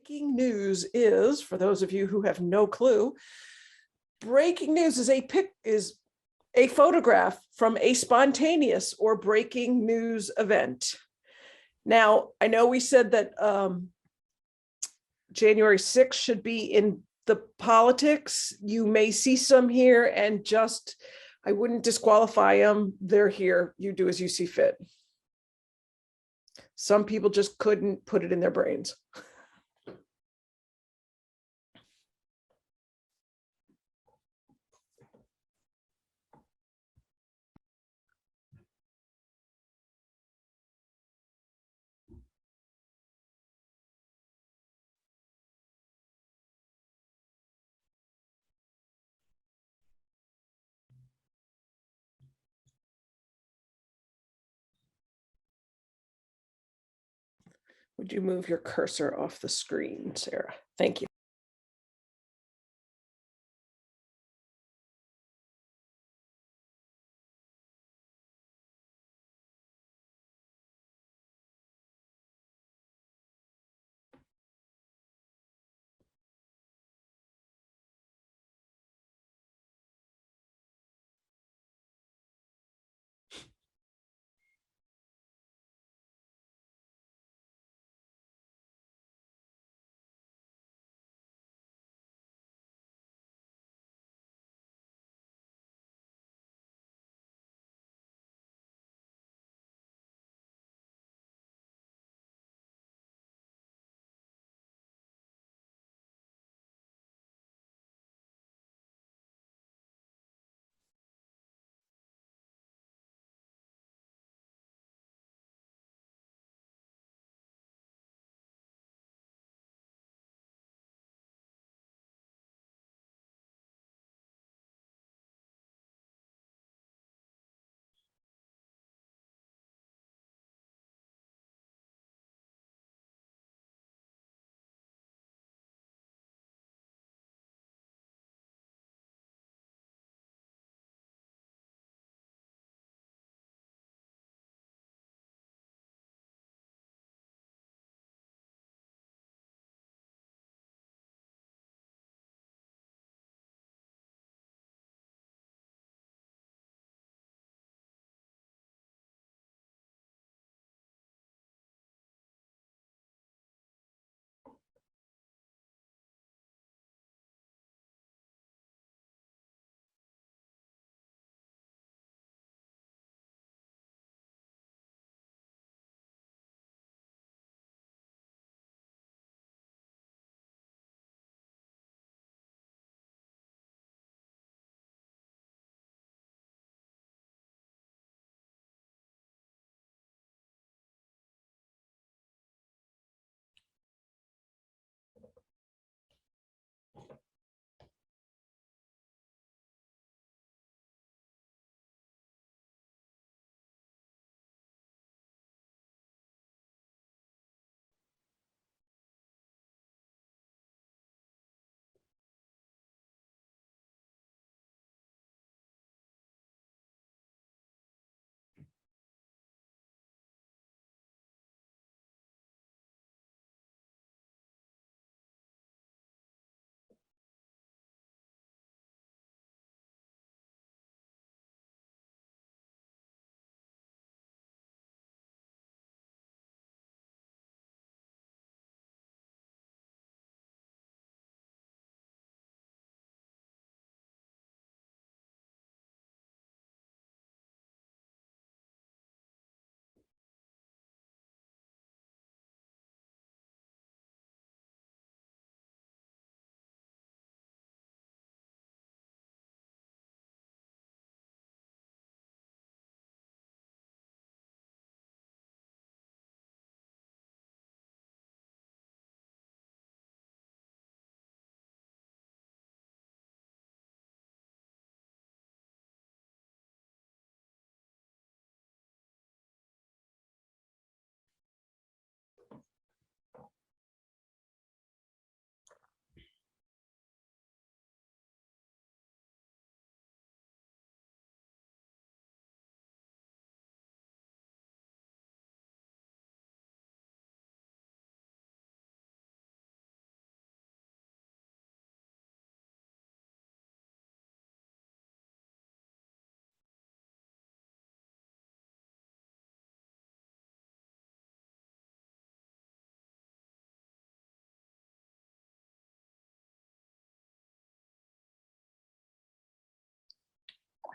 breaking news is, for those of you who have no clue, breaking news is a photograph from a spontaneous or breaking news event. Now, I know we said that January 6th should be in the politics. You may see some here, and just, I wouldn't disqualify them. They're here. You do as you see fit. Some people just couldn't put it in their brains. Would you move your cursor off the screen, Sarah? Thank you.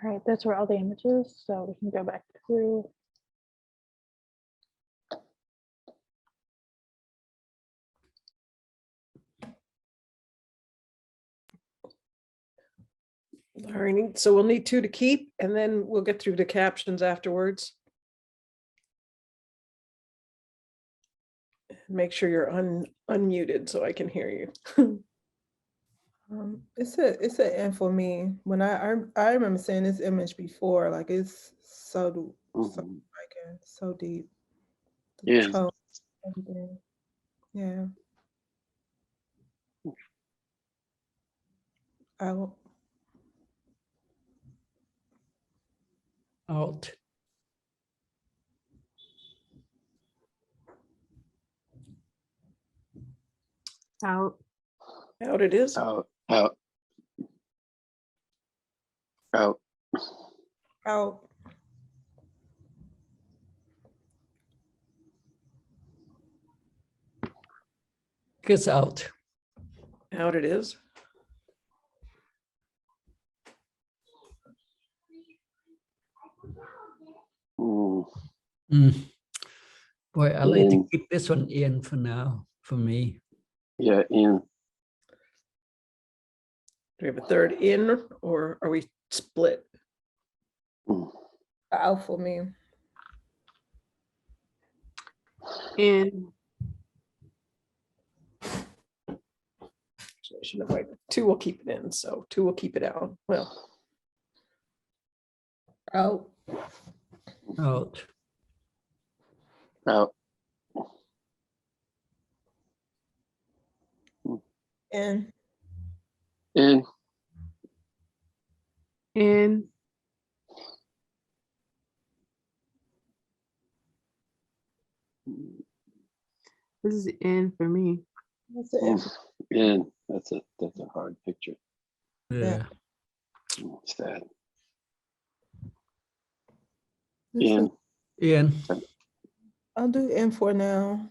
All right, those were all the images, so we can go back through. All right, so we'll need 2 to keep, and then we'll get through the captions afterwards. Make sure you're unmuted so I can hear you. It's an N for me. When I remember seeing this image before, like it's so striking, so deep. The Yeah. tone, everything. Yeah. Out. Out. Out. Out it is. Out. Out. Gets out. Out it is. Mm. Boy, I like to In. keep this one in for now, for me. Yeah, in. Do we have a third in, or are we split? Mm. Out for me. In. So I should have waited. 2 will keep it in, so 2 will keep it out. Well, Out. Out. Out. In. In. In. This is in for me. That's an N. In. That's a hard picture. Yeah. Sad. This In. is- In. I'll do N for now.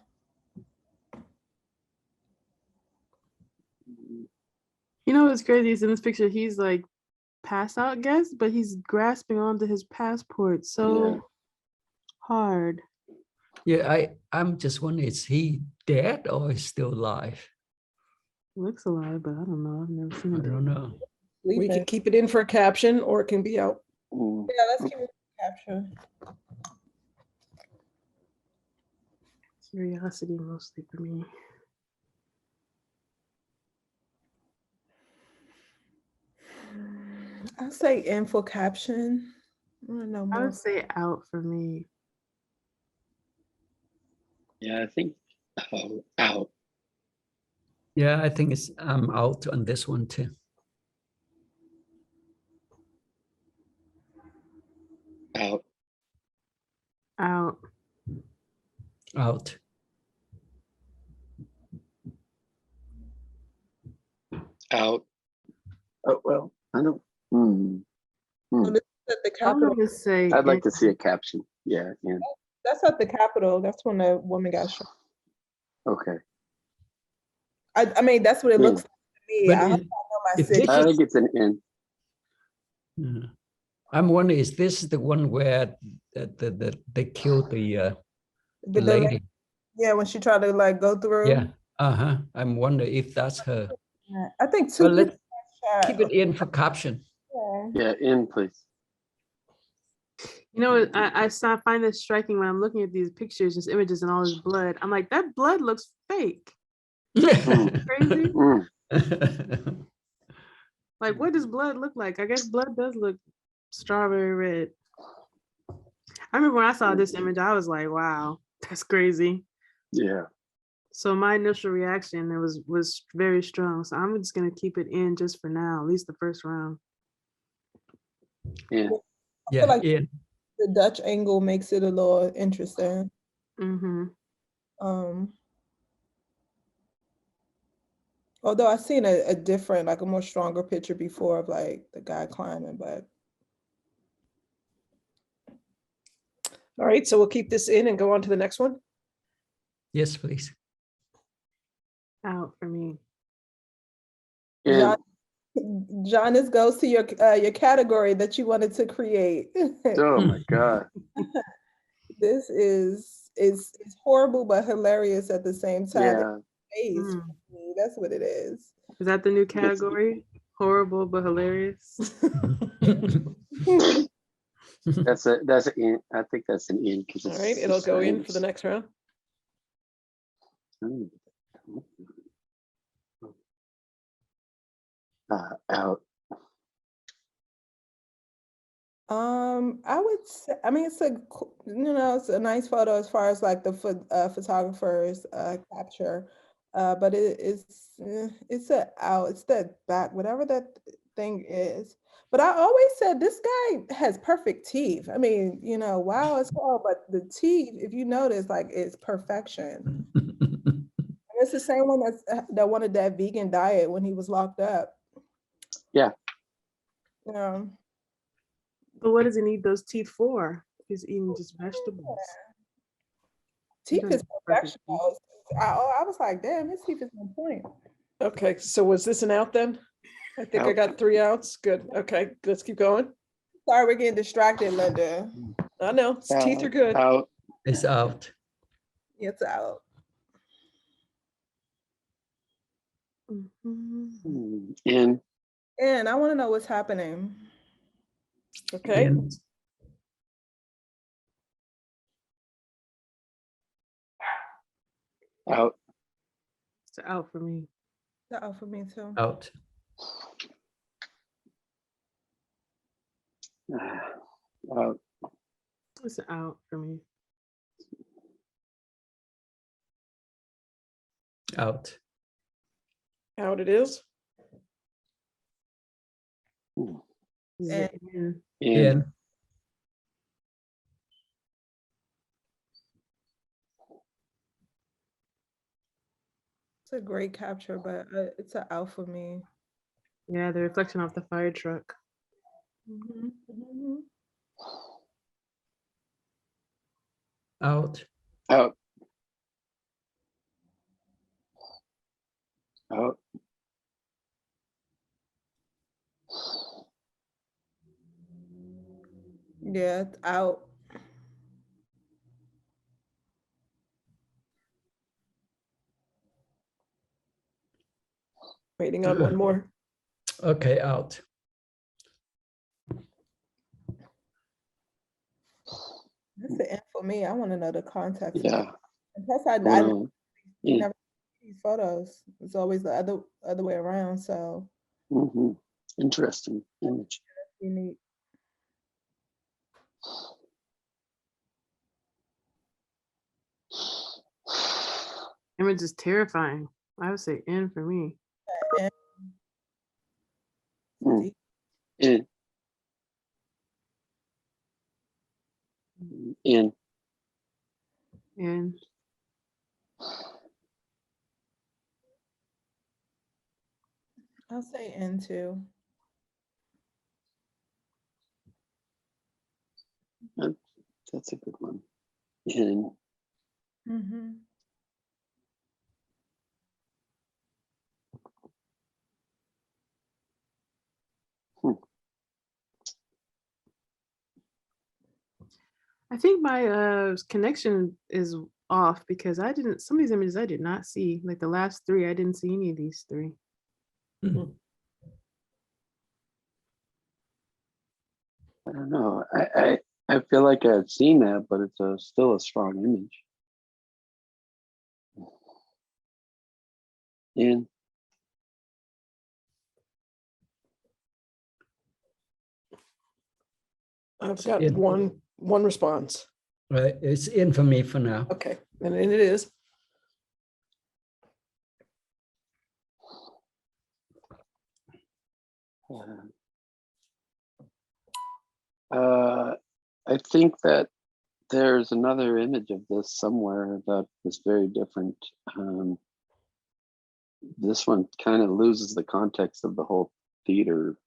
You know what's crazy is in this picture, he's like passed out, guess, but he's grasping onto his passport so Yeah. hard. Yeah, I'm just wondering, is he dead or is still alive? Looks alive, but I don't know. I've never seen I him. don't know. we Sleeping. can keep it in for a caption, or it can be out. Mm. Yeah, let's keep it capture. Curiosity mostly for me. I'll say N for caption. I don't know I more. would say out for me. Yeah, I think out. Yeah, I think I'm out on this one too. Out. Out. Out. Out. Oh well, I don't. Mm. So this is at the I'm Capitol. gonna say I'd like in. to see a caption. Yeah. In. That's at the Capitol. That's when the woman got shot. Okay. I mean, that's what it looks like to me. But I hope I if know my this city. I think it's an in. Yeah. I'm wondering, is this the one where they killed the But lady? yeah, when she tried to like go through. Yeah. I'm wondering if that's her. Yeah, I think 2 Well, let's people got shot. keep it in for caption. Yeah. Yeah, in, please. You know, find this striking when I'm looking at these pictures, these images, and all this blood. I'm like, that blood looks fake. Crazy. Mm. Like, what does blood look like? I guess blood does look strawberry red. I remember when I saw this image, I was like, wow, that's crazy. Yeah. So my initial reaction was very strong. So I'm just gonna keep it in just for now, at least the first round. In. Yeah, like- in. The Dutch angle makes it a little interesting. Mm-hmm. Although I've seen a different, like a more stronger picture before of like the guy climbing, but All right, so we'll keep this in and go on to the next one. Yes, please. Out for me. In. John, John, this goes to your category that you wanted to create. Oh my God. This is it's horrible but hilarious at the same time. Yeah. Face Mm. for me, that's what it is. Is that the new category? Horrible but hilarious. That's an in. I think that's an in because All it's right, it'll go in for the next round. Out. I would say, I mean, it's it's a nice photo as far as like the photographer's capture, but it's it's that back, whatever that thing is. But I always said this guy has perfect teeth. I mean, wow, it's all, but the teeth, if you notice, like it's perfection. And it's the same one that wanted that vegan diet when he was locked up. Yeah. Yeah. But what does he need those teeth for? He's eating just vegetables. Teeth doesn't is have perfect perfection. I was like, damn, his teeth is on point. Okay, so was this an out then? I think I Out. got 3 outs. Good. Okay, let's keep going. Sorry, we're getting distracted, Linda. I know, teeth are good. Out. It's out. It's out. Mhm. In. And I want to know what's happening. Okay, In. Out. It's out for me. It's out for me too. Out. Out. It's out for me. Out. out it is. Is And- it in? In. In. It's a great capture, but it's an out for me. Yeah, the reflection off the fire truck. Mhm. Out. Out. Out. Yeah, it's out. Waiting on one more. Okay, out. That's the end for me. I want to know the context. Yeah. And plus, I Well, in. never see these photos. It's always the other way around. So Mhm. Interesting image. unique. Image is terrifying. I would say in for me. Mm. In. In. And I'll say in too. That's a good one. In. Mm-hmm. I think my connection is off because some of these images I did not see. Like the last 3, I didn't see any of these 3. I don't know. I feel like I've seen that, but it's still a strong image. In. I've got In. one response. Right. It's in for me for now. Okay, and it is. I think that there's another image of this somewhere that is very different. This one kind of loses the context of the whole theater,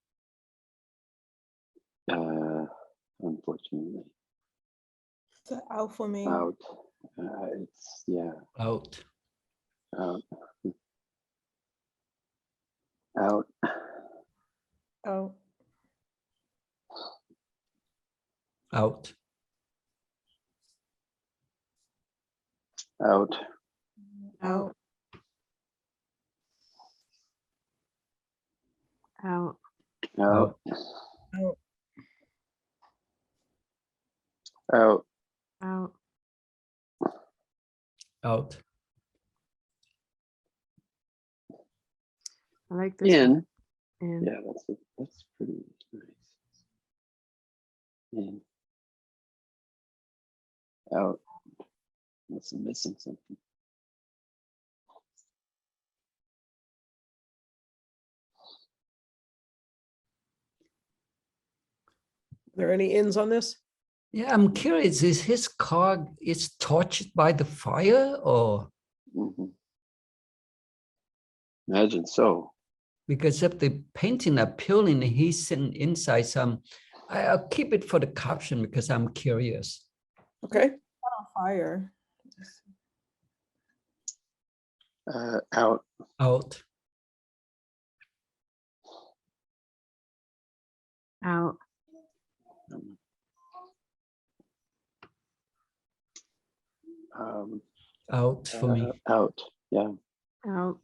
unfortunately. It's an out for me. Out. It's, yeah. Out. Out. Out. Out. Out. Out. Out. Out. Out. Out. Out. Out. Out. I like this In. one. In. Yeah, that's pretty nice. In. Out. Must have missing something. Are there any ins on this? Yeah, I'm curious, is his car is torched by the fire, or Mhm. Imagine so. because of the painting are peeling, he's sitting inside some. I'll keep it for the caption because I'm curious. Okay, On fire. Out. Out. Out. Um, Out for me. Out. Yeah. Out.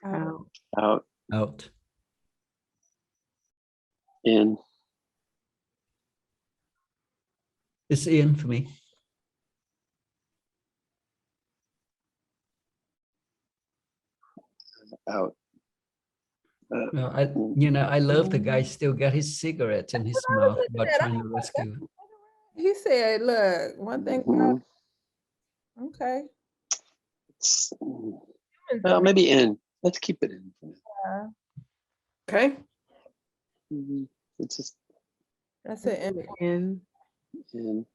Out. Out. Out. Out. In. It's in for me. Out. No, I love the guy still got his cigarette in his mouth while trying to rescue it. He said, look, one thing. Mhm. Okay. Well, maybe in. Let's keep it in. okay. It's just That's it. In. in.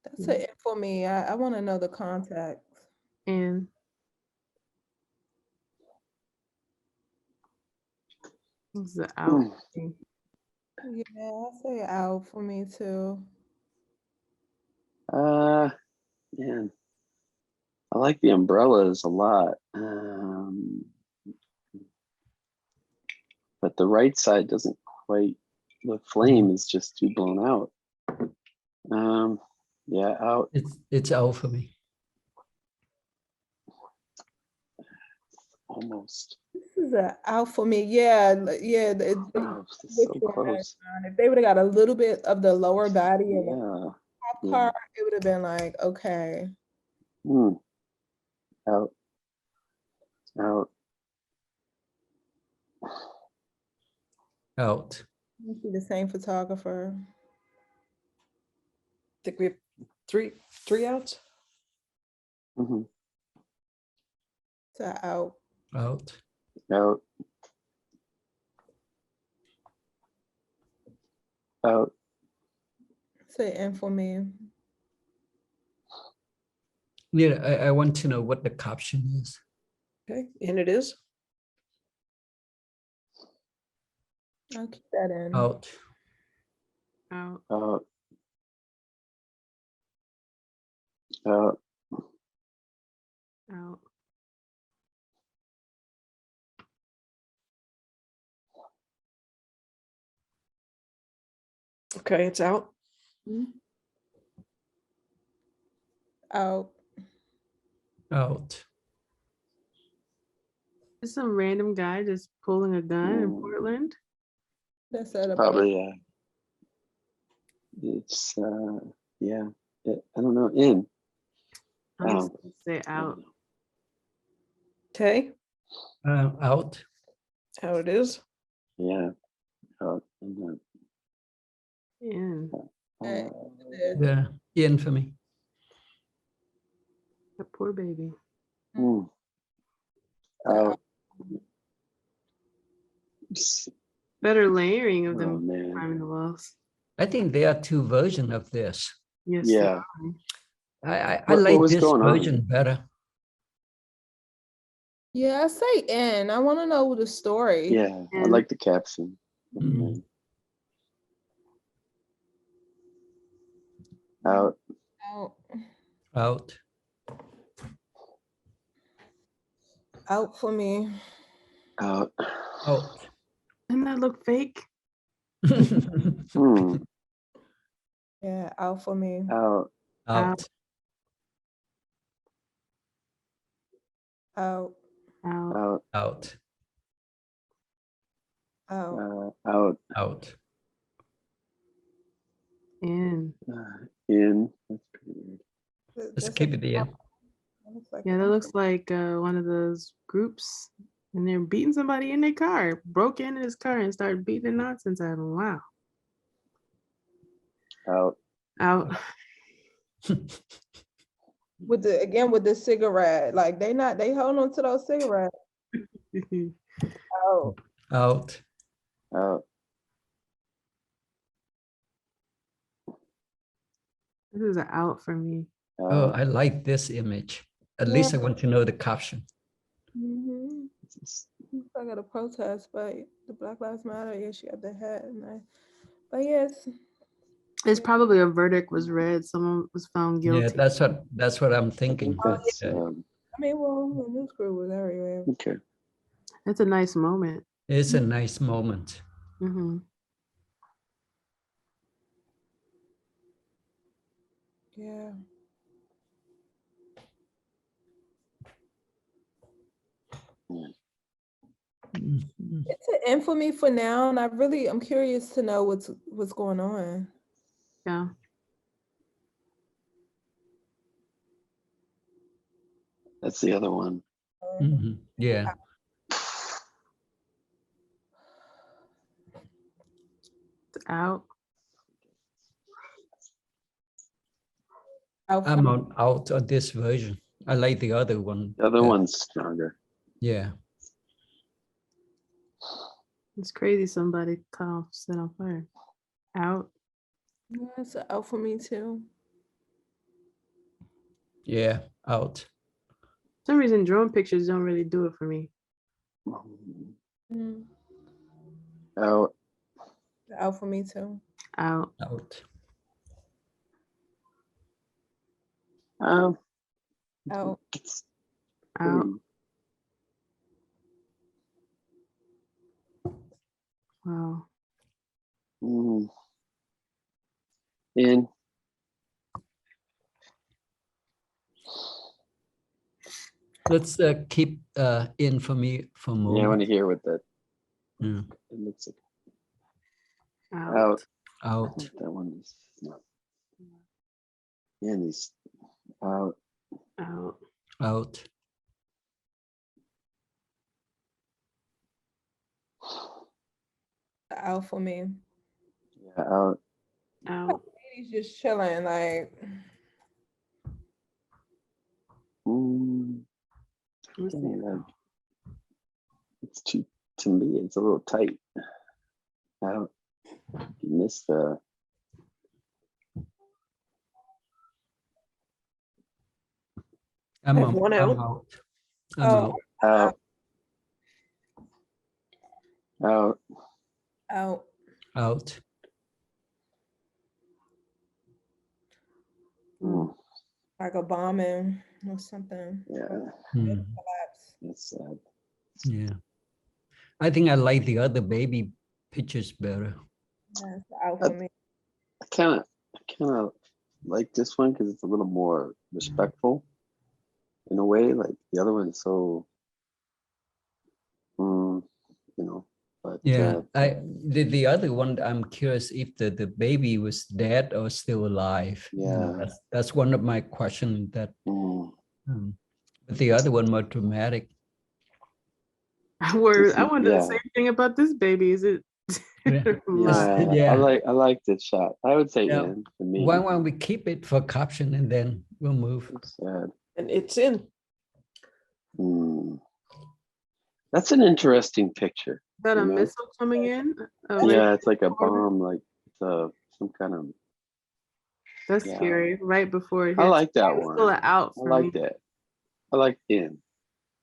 That's it for me. I want to know the context. In. This is out. Yeah, I say out for me too. Man, I like the umbrellas a lot. But the right side doesn't quite, the flame is just too blown out. Yeah, out. It's out for me. Almost. This is a out for me. Yeah, yeah. Oh, it's so close. If they would have got a little bit of the lower body and the Yeah. top Yeah. part, it would have been like, okay. Out. Out. Out. You see the same photographer. I think we have three outs. Mm-hmm. So out. Out. Out. Out. Say in for me. Yeah, I want to know what the caption is. Okay, and it is. I'll keep that in. Out. Out. Out. Out. Out. Okay, it's out. Out. Out. Just some random guy just pulling a gun in Portland. That's it. Probably, yeah. It's, yeah. I don't know. In. I'm just gonna say out. Okay, Out. how it is. Yeah. Out. And In. then, Yeah, in for me. That poor baby. Out. Better layering of Oh, them man. climbing the walls. I think there are two versions of this. Yes. Yeah. I What like was this going on? version better. Yeah, I say in. I want to know the story. Yeah. I like the caption. Mhm. Out. Out. Out. Out for me. Out. Out. Doesn't that look fake? Hmm. Yeah, out for me. Out. Out. Out. Out. Out. Out. Out. Out. Out. In. In. That's pretty weird. Let's That's keep it in. that looks like Yeah, that looks like one of those groups, and they're beating somebody in their car. Broke into his car and started beating the nonsense out of him. Wow. Out. Out. with the cigarette. Like they hold on to those cigarettes. Out. Out. Out. This is an out for me. Oh, Out. I like this image. At Yeah. least I want to know the caption. Mm-hmm. I got a protest, but the Black Lives Matter. Yeah, she got the hat, but yes, It's probably a verdict was read. Someone was found Yeah, guilty. that's what I'm I think thinking. that's Yeah. I mean, well, the news crew was everywhere. okay. It's a nice moment. It's a nice moment. Hmm. Yeah. Mhm. It's an end for me for now, and I'm curious to know what's going on. Yeah. That's the other one. Mhm. Yeah. It's out. Out I'm for out on this version. I like the other one. The other one's stronger. Yeah. It's crazy somebody set on fire. Out. yeah, it's an out for me too. Yeah. Out. For some reason, drone pictures don't really do it for me. Mm, Out. out for me too. Out. Out. Um, Out. it's Out. pretty- Wow. mm. In. Let's keep in for me for a Yeah, I want moment. to hear what that. Yeah. It looks like. Out. Out. I Out. think that one is not. In is out. Out. Out. Out for me. Yeah, out. Out. He's just chilling, like Mm, Let's see. yeah, it's too. To me, it's a little tight. Out. You missed the. I'm I have one out. out. I'm Oh. out. Out. Out. out. Out. Mm, Like a bombing or something. yeah, Hmm. Collapse. that's sad. Yeah. I think I like the other baby pictures better. Yeah, it's out for me. I kind of like this one because it's a little more respectful in a way. Like the other one is so, but Yeah. The other one, I'm curious if the baby was dead or still alive. You know, yeah. that's one of my questions that Mm, but the other one more dramatic. I this is- wonder the yeah, same thing about this baby. Is it Yeah. live? Yeah. I like this shot. I would say Yeah. in for me. Why don't we keep it for caption and then we'll move? It's sad. And it's in. Mm. That's an interesting picture. Is that a You know? missile coming in? Ready Yeah, it's like a for it? bomb, like it's some kind of. That's Yeah. scary. Right before it hits. I like that It's still one. an out I for like me. that. I like in.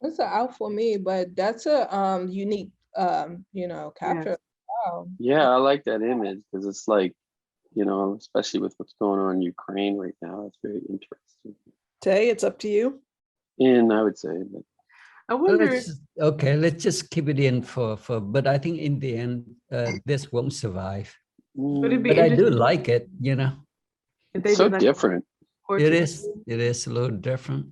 It's an out for me, but that's a unique capture. Wow. Yeah, I like that image because it's like, especially with what's going on in Ukraine right now, it's very interesting. Tay, it's up to you. And I would say, but I wonder. Let's just keep it in but I think in the end, this won't survive. Would it be But I do interesting like it, you know. if they It's so did like a different. portrait? It is a little different.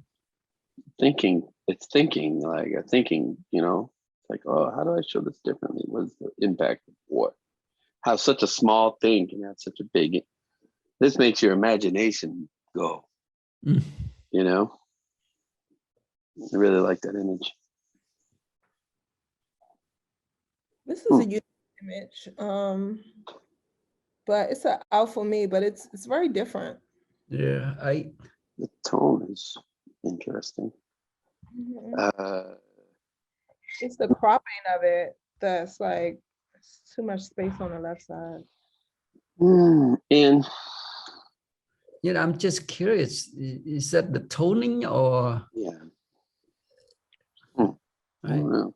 It's thinking, like a thinking, you know, like, oh, how do I show this differently? What's the impact of what? How such a small thing can have such a big, this makes your imagination go, Mm. you know? I really like that image. This is a unique image, but it's out for me, but it's very different. Yeah, The tone is interesting. Mhm. It's the cropping of it that's like it's too much space on the left side. And you know, I'm just curious, is that the toning or yeah, I don't know.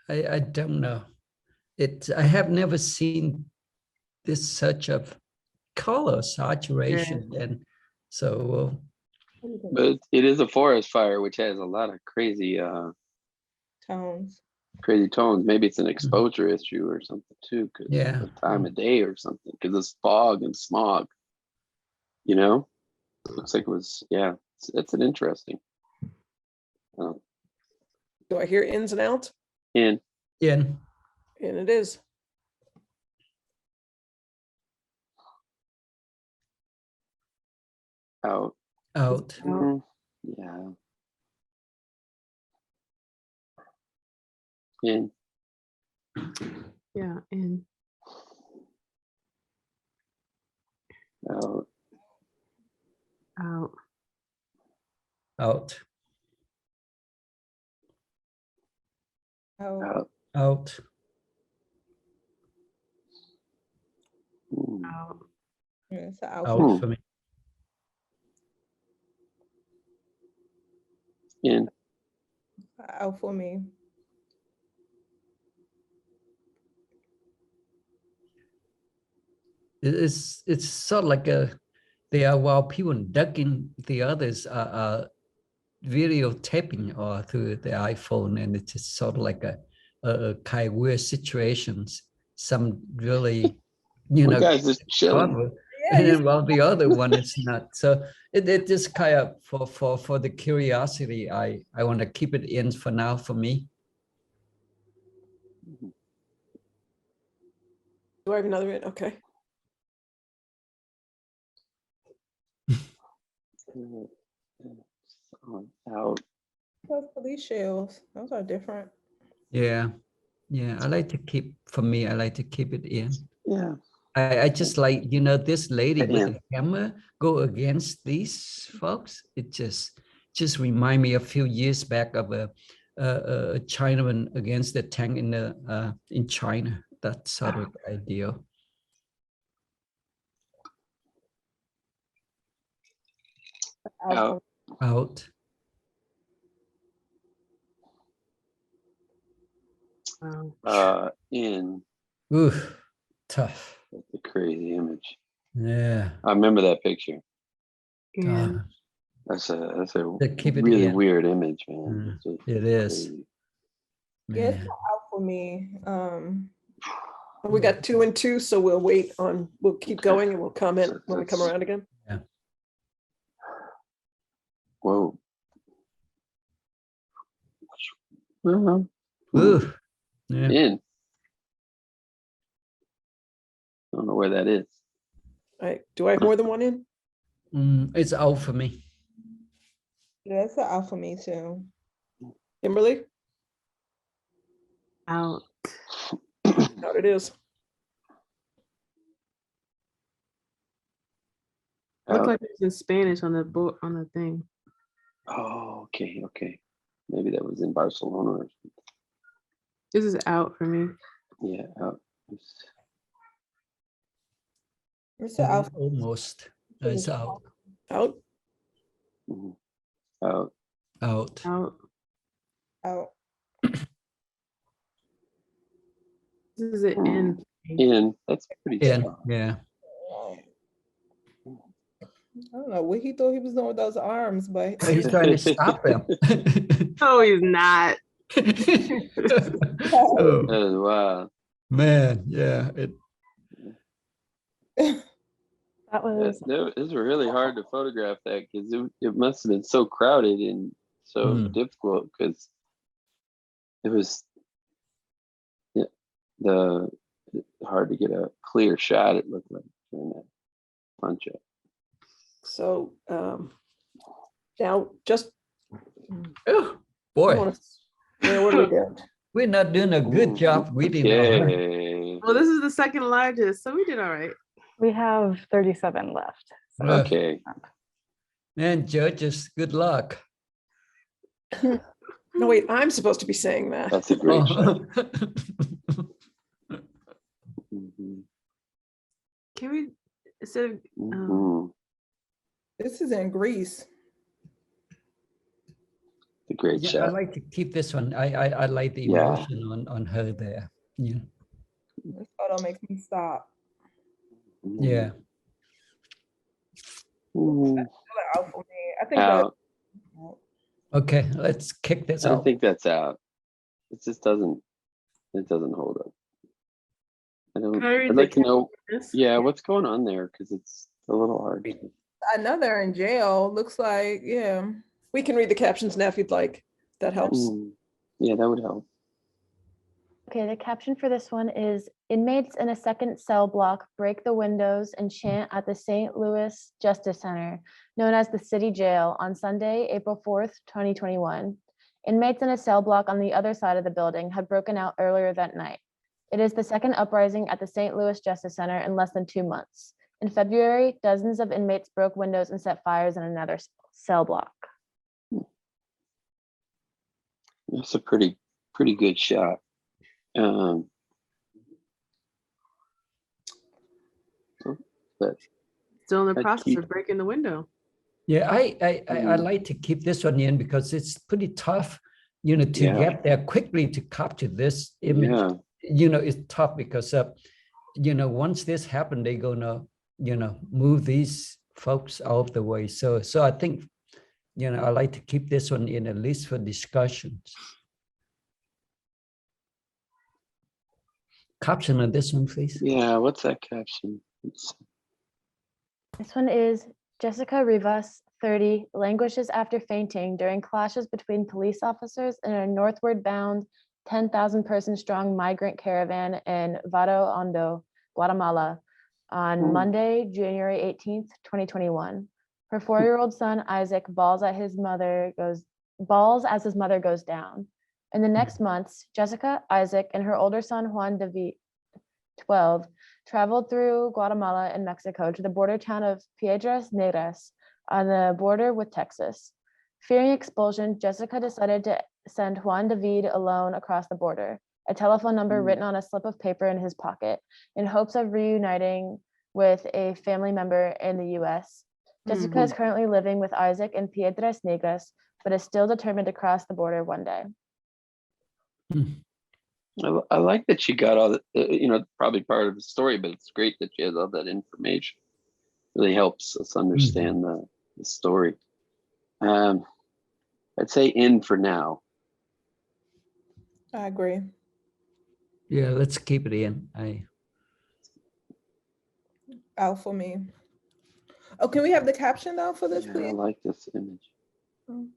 I don't know. I have never seen this such of color saturation, and so But it is a forest fire, which has a lot of crazy Tones. crazy tones. Maybe it's an exposure issue or something too, because yeah. the time of day or something, because it's fog and smog. You know, looks like it was. Yeah, it's an interesting. Do I hear ins and outs? And Yeah. And it is. out. Out. Yeah. In. Yeah, and Out. out. Out. Out. Out. Out. Yeah, it's an out. Out for me. In. Out for me. It's sort of like while people ducking, the others are videotaping or through the iPhone, and it's just sort of like a kind of weird situations. Some really, You guys just chilling. cover, Yeah, and then while the other one is not. So it just kind of for the curiosity, I want to keep it in for now for me. Do I have another in? Okay. Out. those police shells. Those are different. Yeah, I like to keep, for me, I like to keep it in. Yeah. I just like, you know, this lady with Yeah. the hammer go against these folks. It just remind me a few years back of a Chinaman against the tank in China. That sort of idea. Out. Out. In. Ooh, tough. That's a crazy image. Yeah. I remember that picture. And That's a Keep it really in. weird image, man. It's just It is. crazy. Yeah, it's Man. out for me. We got 2 and 2, so we'll keep going and we'll comment So when we come that's- around again. Whoa. Well, Ooh. Yeah. in. I don't know where that is. All right. Do I have more than one in? It's out for me. Yeah, it's out for me too. Kimberly? out. Out it is. Looked Out. like it's in Spanish on the board on the thing. Oh, okay. Maybe that was in Barcelona or something. This is out for me. Yeah, out. It's an out. Almost. It's out. Out. Mhm. Out. Out. Out. Out. This is an in. In. That's pretty In. strong. Yeah. I don't know what he thought he was doing with those arms, but He's trying to stop them. No, he's not. Oh, Oh, wow. man, yeah. That was It was really hard to photograph that because it must have been so crowded and so difficult because it was the hard to get a clear shot. It looked like during that punch up. So now just Oh, I boy, wanna- what are we doing? we're not doing a good job reading. Okay. Well, this is the second largest, so we did all right. we have 37 left. So Well, Okay. man, judges, good luck. No, wait, I'm supposed to be saying that. That's a great shot. Oh. Mhm. Can we instead of Mhm. This is in Greece. A great Yeah, I shot. like to keep this one. I like the Yeah. emotion on her there. Yeah. This photo makes me stop. Yeah. Mhm. Out for me. I think Out. Okay, let's kick this I out. think that's out. It just doesn't. It doesn't hold up. Can I read I'd the like to know. this? Yeah, what's going on there? Because it's a little hard. I know they're in jail. Looks like, yeah. We can read the captions now if you'd like. That helps. Yeah, that would help. okay, the caption for this one is inmates in a second cell block break the windows and chant at the St. Louis Justice Center, known as the City Jail, on Sunday, April 4th, 2021. Inmates in a cell block on the other side of the building had broken out earlier that night. It is the second uprising at the St. Louis Justice Center in less than 2 months. In February, dozens of inmates broke windows and set fires in another cell block. That's a pretty good shot. But Still in the I'd process keep- of breaking the window. Yeah, I like to keep this one in because it's pretty tough, to Yeah. get there quickly to capture this image. Yeah. It's tough because, once this happened, they're gonna, move these folks out of the way. So I think, I like to keep this one in at least for discussions. Caption on this one, please. Yeah. What's that caption? This one is Jessica Rivas, 30, languishes after fainting during clashes between police officers in a northward bound 10,000 person strong migrant caravan in Vado Hondo, Guatemala on Monday, January 18th, 2021. Her 4-year-old son, Isaac, bawls as his mother goes down. In the next months, Jessica, Isaac, and her older son, Juan David, 12, traveled through Guatemala and Mexico to the border town of Piedras Negras on the border with Texas. Fearing expulsion, Jessica decided to send Juan David alone across the border, a telephone number written on a slip of paper in his pocket, in hopes of reuniting with a family member in the US. Jessica is currently living with Isaac in Piedras Negras, but is still determined to cross the border one day. I like that she got all that. Probably part of the story, but it's great that she has all that information. Really helps us understand the story. I'd say in for now. I agree. Yeah, let's keep it in. Out for me. Oh, can we have the caption though for this, Yeah, I please? like this image.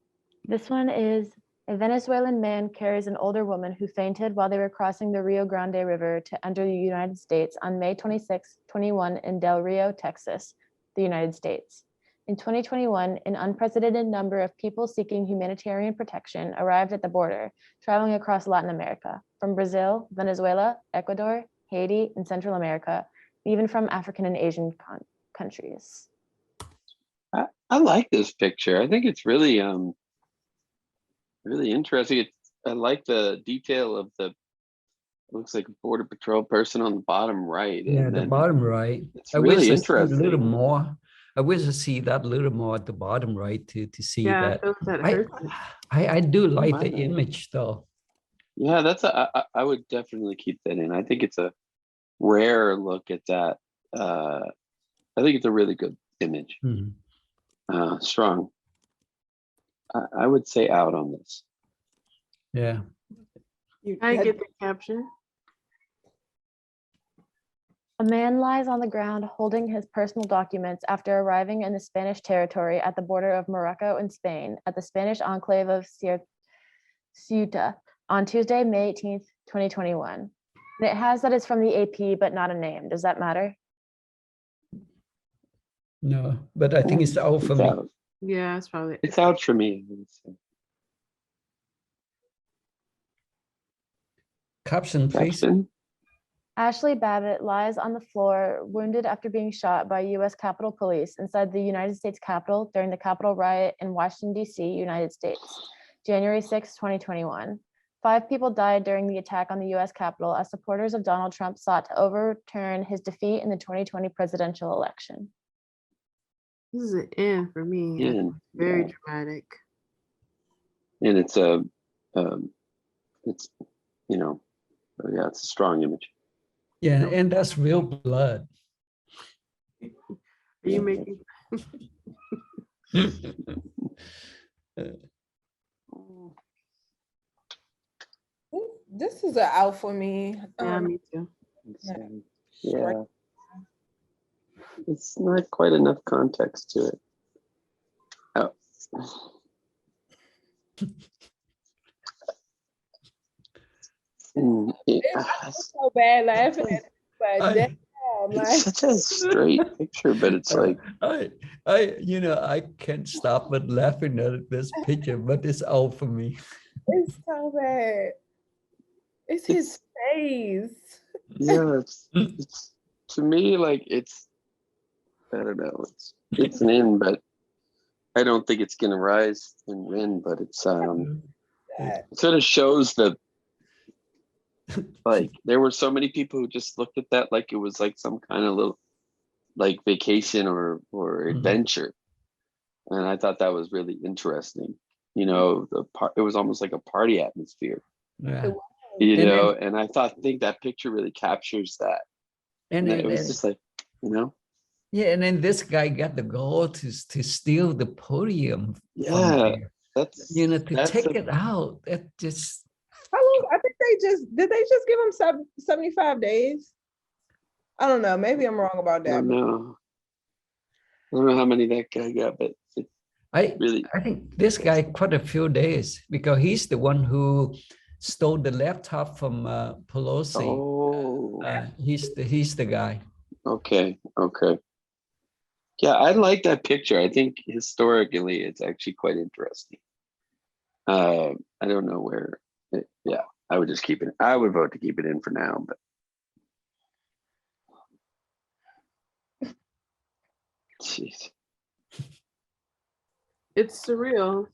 This one is a Venezuelan man carries an older woman who fainted while they were crossing the Rio Grande River to enter the United States on May 26, 21 in Del Rio, Texas, the United States. In 2021, an unprecedented number of people seeking humanitarian protection arrived at the border, traveling across Latin America, from Brazil, Venezuela, Ecuador, Haiti, and Central America, even from African and Asian countries. I like this picture. I think it's really really interesting. I like the detail of looks like a border patrol person on the bottom right. Yeah, and the then bottom right. it's I really wish to see a little interesting. more. I wish to see that a little more at the bottom right to see Yeah, that. I feel that hurts it. I do like Why the not? image though. Yeah, I would definitely keep that in. I think it's a rare look at that. I think it's a really good image. Mhm. Strong. I would say out on this. Yeah. I get the caption. A man lies on the ground holding his personal documents after arriving in the Spanish territory at the border of Morocco and Spain at the Spanish enclave of Ceuta on Tuesday, May 18th, 2021. And it has that it's from the AP, but not a name. Does that matter? No, but I think it's out for It's me. out. Yeah, it's probably. It's out for me. Caption, please. Caption? Ashley Babbitt lies on the floor, wounded after being shot by US Capitol Police inside the United States Capitol during the Capitol riot in Washington, D.C., United States, January 6, 2021. 5 people died during the attack on the US Capitol as supporters of Donald Trump sought to overturn his defeat in the 2020 presidential election. This is an N for me. N, Very yeah. dramatic. And it's it's, you know, yeah, it's a strong image. Yeah, and that's real blood. Are you making? This is an out for me. Yeah, me too. Yeah. It's not quite enough context to it. Oh. It's so bad laughing at it, but damn, like, It's such a straight picture, but it's like, I can't stop but laughing at this picture, but it's out for me. it's so bad. It's his face. yeah, it's to me, like, it's, I don't know, it's an in, but I don't think it's gonna rise and win, but it's it sort of shows that, like, there were so many people who just looked at that like it was like some kind of little, like, vacation or adventure, and I thought that was really interesting. You know, it was almost like a party atmosphere. Yeah. You know, and I think that picture really captures that. And it was just like, you know. Yeah, and then this guy got the goal to steal the podium. Yeah, that's to take it out. That just. How long? I think did they just give him 75 days? I don't know. Maybe I'm wrong about that. I don't know how many that guy got, but I really, I think this guy quite a few days because he's the one who stole the laptop from Pelosi. oh, He's the guy. Okay. Yeah, I like that picture. I think historically it's actually quite interesting. I don't know where. Yeah, I would just keep it. I would vote to keep it in for now, but. Jeez. It's surreal.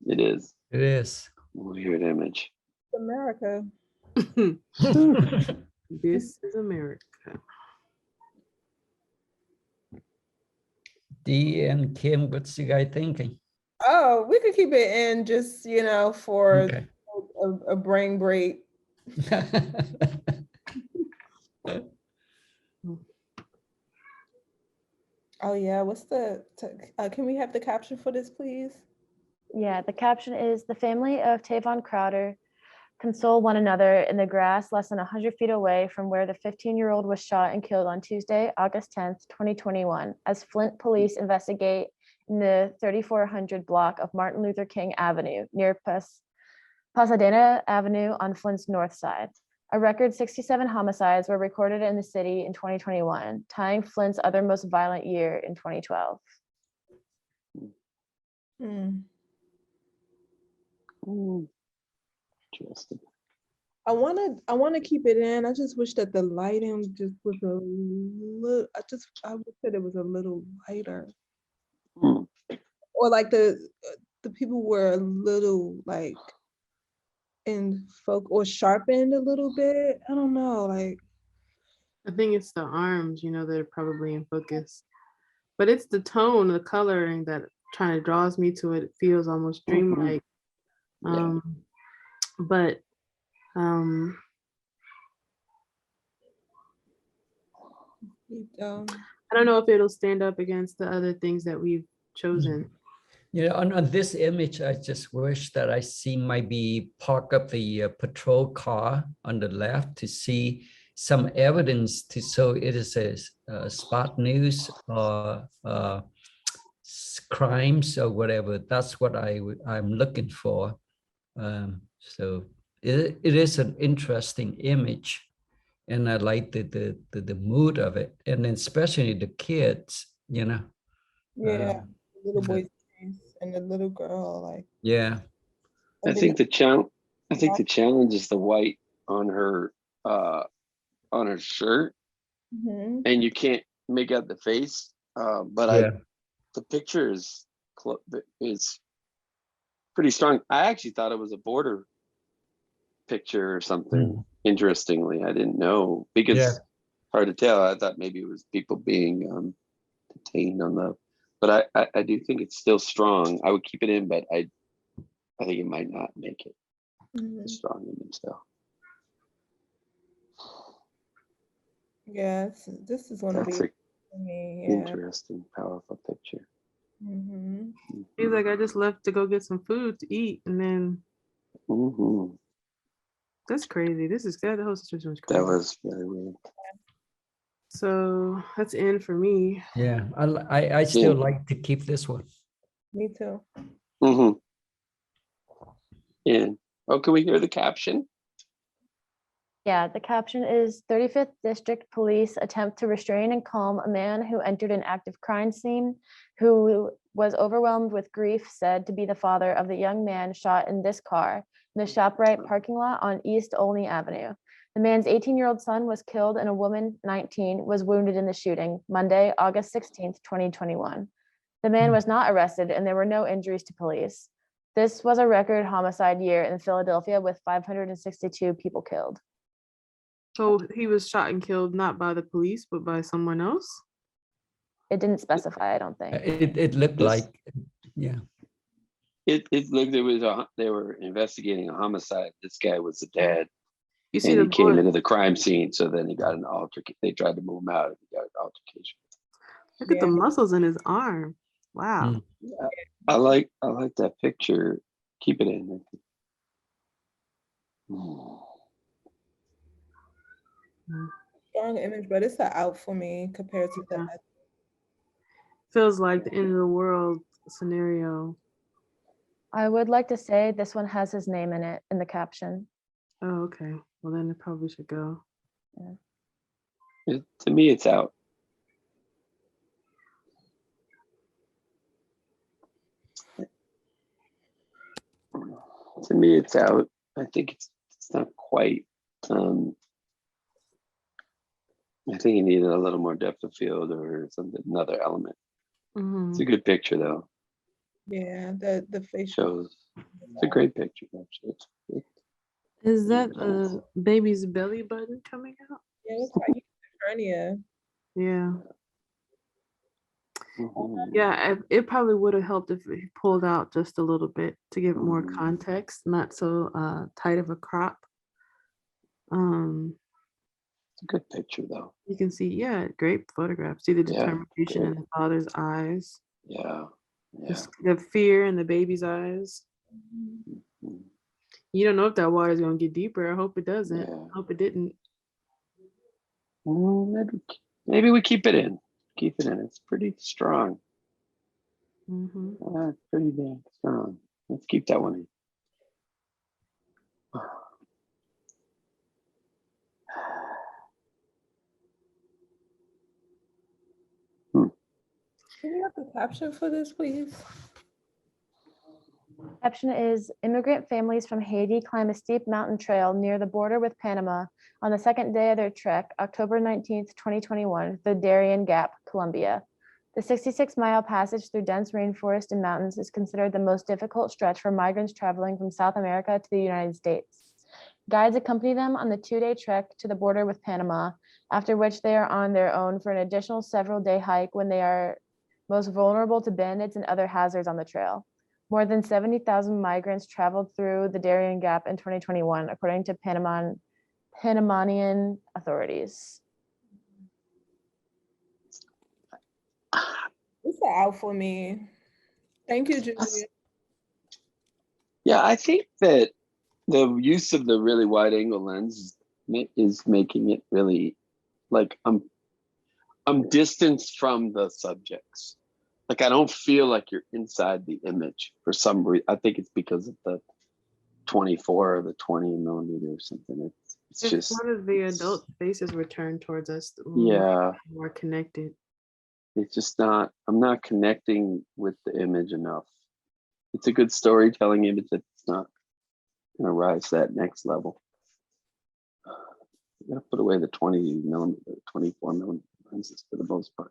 It is. It is. Weird image. America. This is America. Dee and Kim, what's you guys thinking? Oh, we could keep it in just, for Okay. a brain break. Oh yeah, can we have the caption for this, please? Yeah, the caption is the family of Tavon Crowder console one another in the grass less than 100 feet away from where the 15-year-old was shot and killed on Tuesday, August 10th, 2021, as Flint police investigate in the 3400 block of Martin Luther King Avenue near Pasadena Avenue on Flint's north side. A record 67 homicides were recorded in the city in 2021, tying Flint's other most violent year in 2012. Interesting. I want to keep it in. I just wish that the lighting just was a little. I wish that it was a little lighter, or like the people were a little like in folk or sharpened a little bit. I don't know, like. I think it's the arms, that are probably in focus, but it's the tone, the coloring that kind of draws me to it. It feels almost dreamlike. Yeah. But I I don't know if it'll stand up against the other things that we've chosen. Yeah, on this image, I just wish that I see maybe park up the patrol car on the left to see some evidence to show it is a spot news or crimes or whatever. That's what I'm looking for. So it is an interesting image, and I like the mood of it, and then especially the kids, you know. Yeah, the little the- boy's face and the little girl, like, yeah. I and then think the challenge. I think Yeah. the challenge is the white on her shirt, Mhm. and you can't make out the face. But Yeah. the picture is pretty strong. I actually thought it was a border picture or something. Interestingly, I didn't know because Yeah. hard to tell. I thought maybe it was people being detained on the. But I do think it's still strong. I would keep it in, but I think it might not make it Mhm. a strong image though. Yeah, this is gonna That's be an for me. Yeah. interesting, powerful picture. Mm-hmm. He's like, I just left to go get some food to eat, and then Mm-hmm. that's crazy. The whole situation was That crazy. was very weird. So that's in for me. Yeah, I still like to keep this one. Me too. Mm-hmm. And can we hear the caption? Yeah, the caption is 35th District Police attempt to restrain and calm a man who entered an active crime scene, who was overwhelmed with grief, said to be the father of the young man shot in this car in the ShopRite parking lot on East Olney Avenue. The man's 18-year-old son was killed and a woman, 19, was wounded in the shooting, Monday, August 16th, 2021. The man was not arrested and there were no injuries to police. This was a record homicide year in Philadelphia with 562 people killed. So he was shot and killed not by the police, but by someone else. It didn't specify, I don't think. It looked This- like, yeah. It looked they were investigating a homicide. This guy was the dad, You see and the he came bullet. into the crime scene. So then he got an altercation. They tried to move him out, and he got an altercation. Look at the Yeah. muscles in his arm. Wow. Mm. I like that picture. Keep it in. Strong image, but it's an out for me compared to the Yeah. other. Feels like the end of the world scenario. I would like to say this one has his name in it in the caption. Oh, okay. Well, then it probably should go. To me, it's out. To me, it's out. I think it's not quite. I think you needed a little more depth of field or something, another element. Mhm. It's a good picture though. Yeah, the facial. Shows. It's a great picture actually. Is that a baby's belly button coming out? Yeah, it looks like hernia. Yeah. Mhm. Yeah, it probably would have helped if he pulled out just a little bit to give it more Mhm. context, not so tight of a crop. It's a good picture though. You can see, yeah, great photograph. See the Yeah, determination in great. the father's eyes, Yeah. Yeah. the fear in the baby's eyes. Mhm. You don't know if that water is going to get deeper. I hope it doesn't. Yeah. I hope it didn't. Maybe we keep it in. Keep it in. It's pretty strong. Hmm. It's pretty damn strong. Let's keep that one in. Can you have the caption for this, please? Caption is immigrant families from Haiti climb a steep mountain trail near the border with Panama on the second day of their trek, October 19th, 2021, the Darien Gap, Colombia. The 66-mile passage through dense rainforest and mountains is considered the most difficult stretch for migrants traveling from South America to the United States. Guides accompany them on the 2-day trek to the border with Panama, after which they are on their own for an additional several-day hike when they are most vulnerable to bandits and other hazards on the trail. More than 70,000 migrants traveled through the Darien Gap in 2021, according to Panamanian authorities. It's an out for me. Thank you, Julia. Yeah, I think that the use of the really wide angle lens is making it really like I'm distanced from the subjects. Like I don't feel like you're inside the image for some reason. I think it's because of the 24 or the 20 millimeter or something. It's It's just one of the adult faces were turned towards us. We're yeah. more connected. It's just not. I'm not connecting with the image enough. It's a good storytelling image that's not gonna rise to that next level. You gotta put away the 20 millimeter, 24 millimeter lenses for the most part.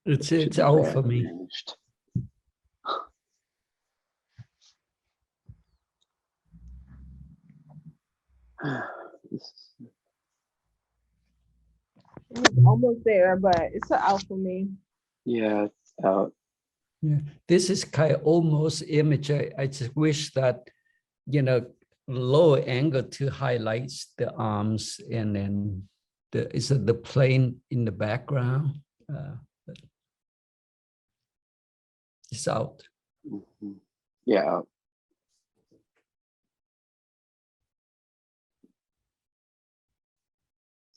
It's out for me. Managed. It's almost there, but it's an out for me. Yeah, it's out. Yeah, this is kind of almost image. I just wish that, you know, low angle to highlights the arms and then is it the plane in the background? But it's out. Mhm. Yeah, out.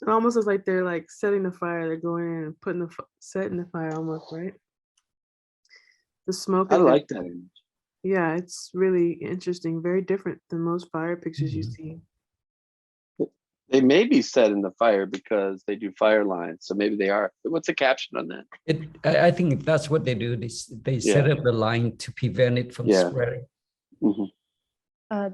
It almost looks like they're like setting the fire. They're going in and putting setting the fire almost, right? The smoke. I is like that image. Yeah, it's really interesting. Very different than most fire pictures you Mhm. see. They may be set in the fire because they do fire lines. So maybe they are. What's the caption on that? I think that's what they do. They set Yeah. up the line to prevent it from Yeah. spreading. Mhm.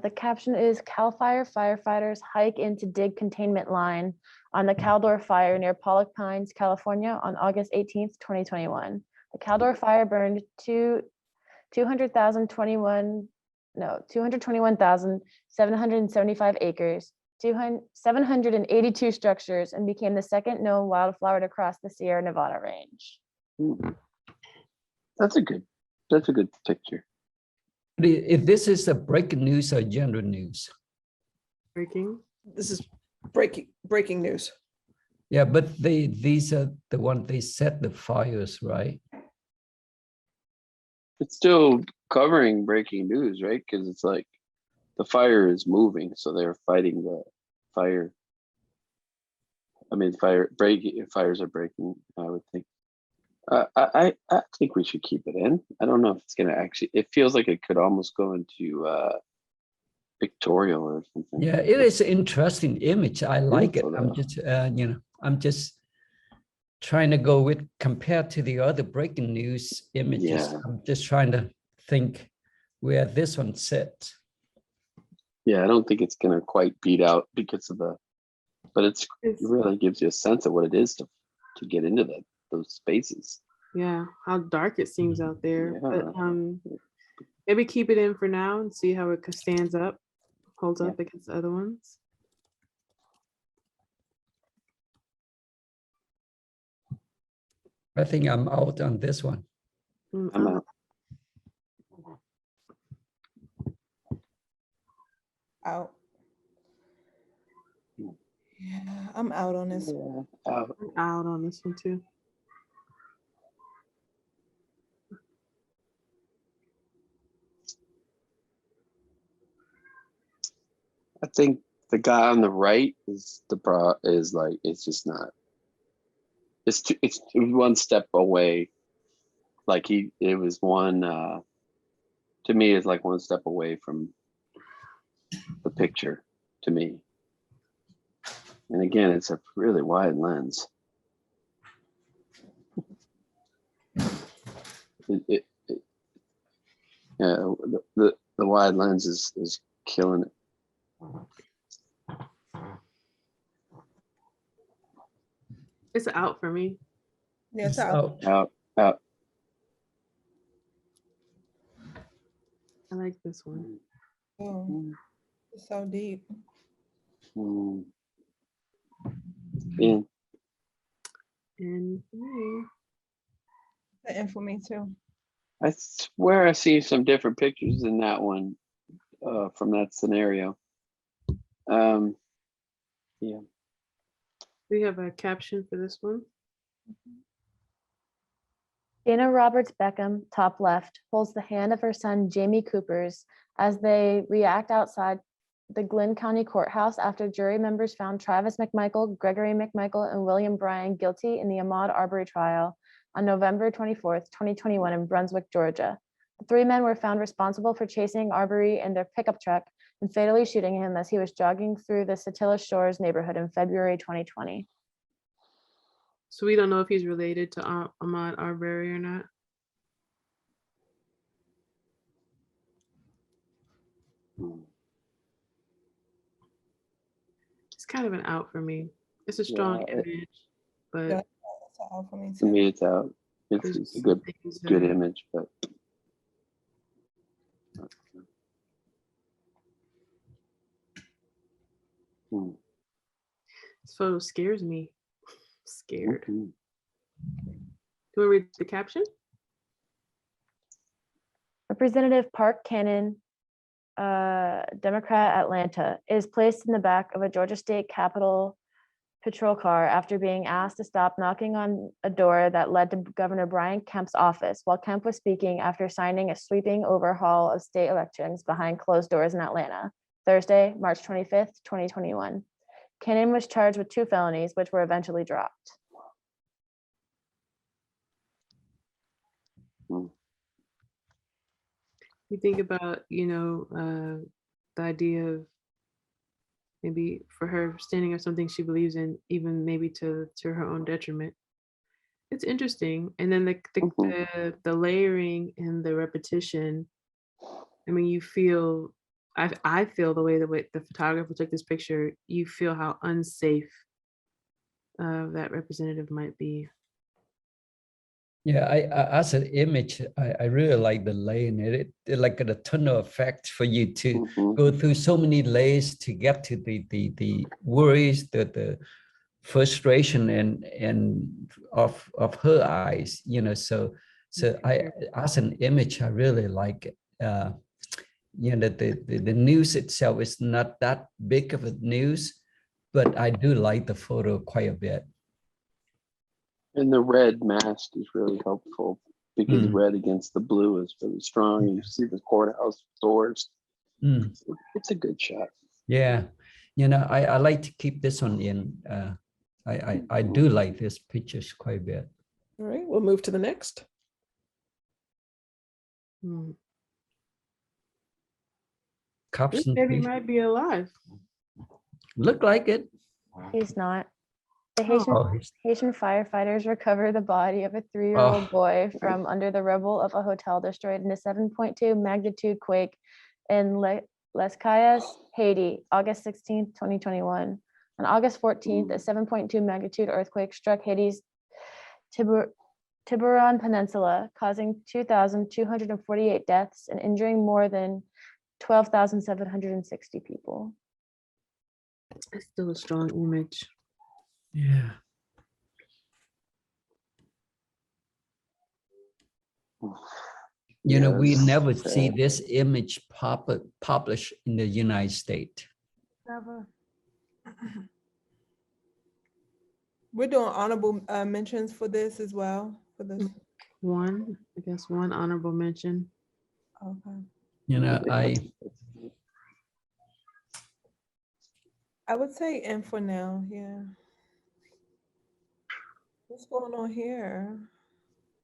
The caption is Cal Fire firefighters hike in to dig containment line on the Caldor fire near Pollock Pines, California on August 18th, 2021. The Caldor fire burned 221,775 acres, 782 structures, and became the second known wildflower to cross the Sierra Nevada range. That's a good picture. But if this is a breaking news or general news, Breaking. This is breaking news. yeah, but these are the ones they set the fires, right? It's still covering breaking news, right? Because it's like the fire is moving, so they're fighting the fire. I mean, fires are breaking. I would think. I think we should keep it in. I don't know if it's gonna actually. It feels like it could almost go into pictorial or something. Yeah, it is an interesting image. I like it. Beautiful, I'm though. just, I'm just trying to go with compared to the other breaking news images. Yeah. I'm just trying to think where this one sits. Yeah, I don't think it's gonna quite beat out because of the, but it really gives you a sense of what it is to get into those spaces. Yeah, how dark it seems out there. Yeah. But maybe keep it in for now and see how it stands up, holds Yeah. up against the other ones. I think I'm out on this one. I'm out. Out. Yeah, I'm out on this. Yeah, out. I'm out on this one too. I think the guy on the right is like it's just not. It's one step away. Like it was one. To me, it's like one step away from the picture. To me, and again, it's a really wide lens. Yeah, the wide lens is killing it. It's out for me. Yeah, it's It's out. out. Out. I like this one. Oh, it's so deep. Mm. Yeah. And for me, And for me too. I swear I see some different pictures in that one from that scenario. Yeah. we have a caption for this one. Dana Roberts Beckham, top left, holds the hand of her son Jamie Coopers as they react outside the Glynn County Courthouse after jury members found Travis McMichael, Gregory McMichael, and William Bryan guilty in the Ahmaud Arbery trial on November 24th, 2021 in Brunswick, Georgia. The three men were found responsible for chasing Arbery in their pickup truck and fatally shooting him as he was jogging through the Satilla Shores neighborhood in February 2020. So we don't know if he's related to Ahmaud Arbery or not. It's kind of an out for me. It's a strong Yeah, image, but Yeah, that's all for me To too. me, it's out. there's It's a some good things good that- image, but Hmm, This photo scares me. Scared. mhm. Do we read the caption? Representative Park Cannon, Democrat, Atlanta, is placed in the back of a Georgia State Capitol patrol car after being asked to stop knocking on a door that led to Governor Brian Kemp's office while Kemp was speaking after signing a sweeping overhaul of state elections behind closed doors in Atlanta, Thursday, March 25th, 2021. Cannon was charged with 2 felonies, which were eventually dropped. You think about, the idea of maybe for her standing up something she believes in, even maybe to her own detriment. It's interesting. And then the layering and the repetition. I mean, you feel, I feel the way the photographer took this picture, you feel how unsafe that representative might be. Yeah, as an image, I really like the layering. It like a tunnel effect for you to Mhm. go through so many layers to get to the worries, the frustration and of her eyes, So I, as an image, I really like it. The news itself is not that big of a news, but I do like the photo quite a bit. And the red mask is really helpful because Mm. red against the blue is really strong. And you see the courthouse doors. Mm. It's a good shot. Yeah, I like to keep this one in. I do like this pictures quite a bit. All right, we'll move to the next. Hmm. Cops This and baby police. might be alive. Look like it. He's not. The Oh, he's- Haitian firefighters recover the body of a 3-year-old Oh. boy from under the rubble of a hotel destroyed in a 7.2 magnitude quake in Les Cayes, Haiti, August 16th, 2021. On August 14th, a 7.2 magnitude earthquake struck Haiti's Tiburon Peninsula, causing 2,248 deaths and injuring more than 12,760 people. It's still a strong image. yeah. We Yes, never sad. see this image published in the United States. Never. We're doing honorable mentions for this as well. For this. One honorable mention. Okay. I would say in for now, yeah. What's going on here?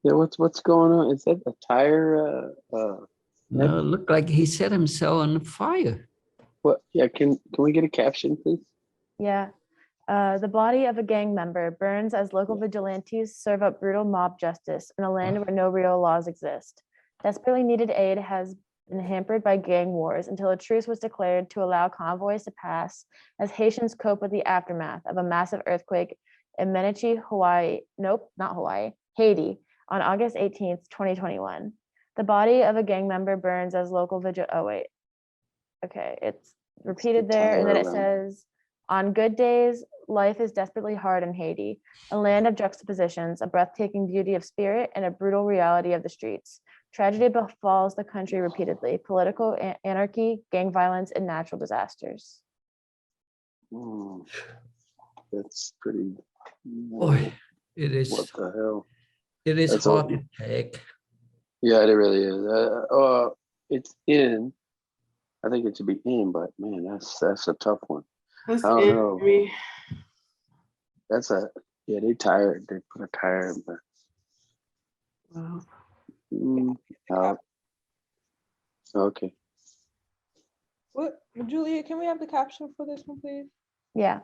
Yeah, what's going on? Is that a tire? No, it looked like he set himself on fire. What? Yeah, can we get a caption, please? Yeah. The body of a gang member burns as local vigilantes serve up brutal mob justice in a land where no real laws exist. Desperately needed aid has been hampered by gang wars until a truce was declared to allow convoys to pass as Haitians cope with the aftermath of a massive earthquake in Haiti on August 18th, 2021. The body of a gang member burns as local it's repeated there, and then it says, on good days, life is desperately hard in Haiti, a land of juxtapositions, a breathtaking beauty of spirit, and a brutal reality of the streets. Tragedy befalls the country repeatedly, political anarchy, gang violence, and natural disasters. That's pretty. Boy, it is. What the hell? It is That's hard all. to take. Yeah, it really is. It's in. I think it should be in, but man, that's a tough one. That's I don't it know. for me. That's a yeah. They tired. They put a tire. But Wow. out. Okay. What, Julia, can we have the caption for this one, please? Yeah.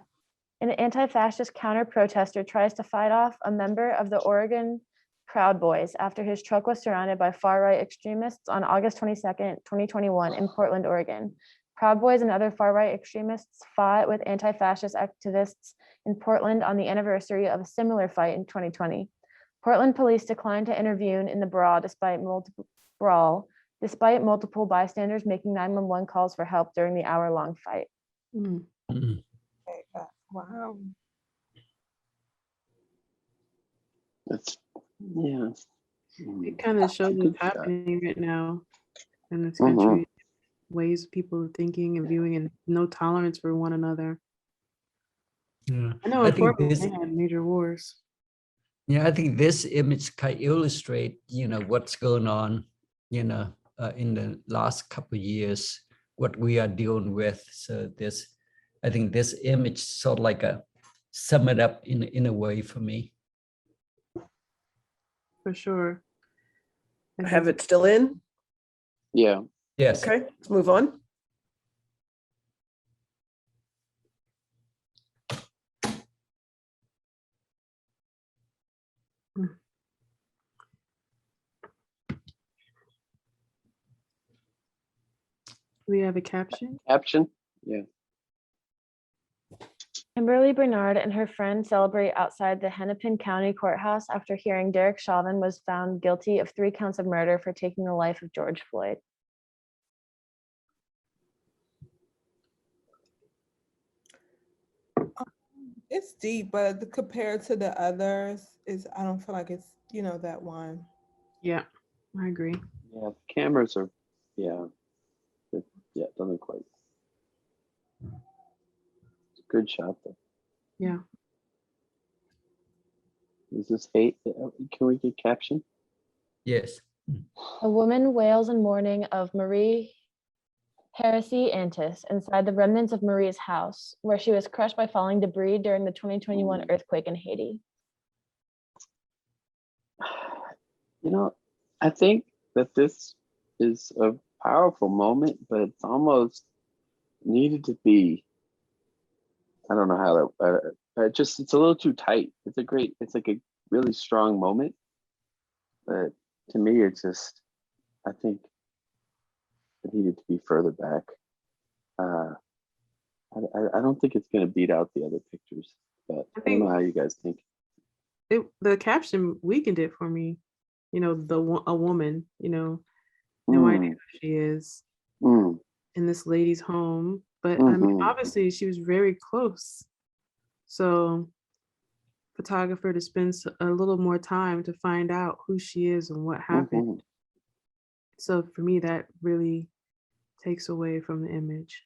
An anti-fascist counter-protester tries to fight off a member of the Oregon Proud Boys after his truck was surrounded by far-right extremists on August 22nd, 2021 in Portland, Oregon. Proud Boys and other far-right extremists fought with anti-fascist activists in Portland on the anniversary of a similar fight in 2020. Portland police declined to intervene in the brawl despite multiple bystanders making 911 calls for help during the hour-long fight. Mm. Mm. Okay, wow. That's yeah. It kind of shows Good what's shot. happening right now in this Mhm. country, ways people are thinking and viewing, and no tolerance for one another. Yeah. I know I in think Portland this, they had major wars. yeah, I think this image kind of illustrate, what's going on, in the last couple of years, what we are dealing with. So I think this image sort of like sum it up in a way for me. For sure. I have it still in. Yeah. Yes. Okay, let's move on. We have a caption. Caption. Yeah. Kimberly Bernard and her friend celebrate outside the Hennepin County Courthouse after hearing Derek Chauvin was found guilty of 3 counts of murder for taking the life of George Floyd. It's deep, but compared to the others, I don't feel like it's, that one. Yeah, I agree. Yeah. The cameras are. Yeah. Yeah. Doesn't quite. It's a good shot though. Yeah. Is this hate? Can we get caption? Yes. A woman wails in mourning of Marie Heresy Antis inside the remnants of Marie's house, where she was crushed by falling debris during the 2021 earthquake in Haiti. I think that this is a powerful moment, but it's almost needed to be. I don't know how that. It's a little too tight. It's like a really strong moment, but to me, it's just. I think it needed to be further back. I don't think it's going to beat out the other pictures, but I don't know how you guys think. The caption weakened it for me. A woman, no idea who she is in this lady's home. But I mean, obviously she was very close. So photographer to spend a little more time to find out who she is and what happened. So for me, that really takes away from the image.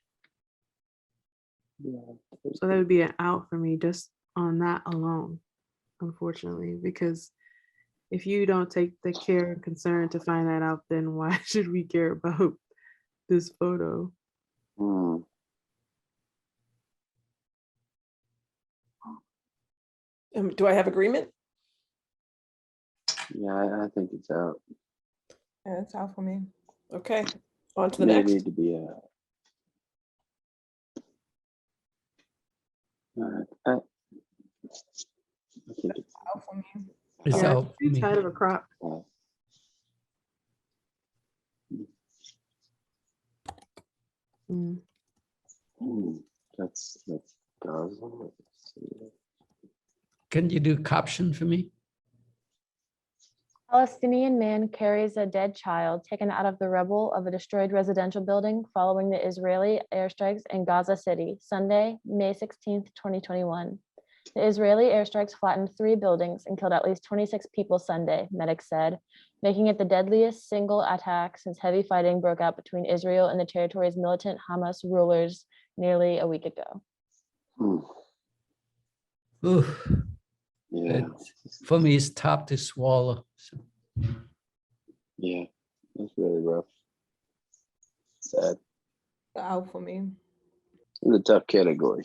Yeah. So that would be an out for me just on that alone, unfortunately, because if you don't take the care and concern to find that out, then why should we care about this photo? Do I have agreement? Yeah, I think it's out. Yeah, it's out for me. Okay, on to the May next. need to be a. I think it's Out for me. It's Yeah, out for too me. tight of a crop. out. That's Gaza. Let's see. Can you do caption for me? Palestinian man carries a dead child taken out of the rubble of a destroyed residential building following the Israeli airstrikes in Gaza City, Sunday, May 16th, 2021. The Israeli airstrikes flattened 3 buildings and killed at least 26 people Sunday, medics said, making it the deadliest single attack since heavy fighting broke out between Israel and the territory's militant Hamas rulers nearly a week ago. Oof. Yeah, For me, it's tough to swallow. So, yeah, that's really rough. Sad. Out for me. In a tough category.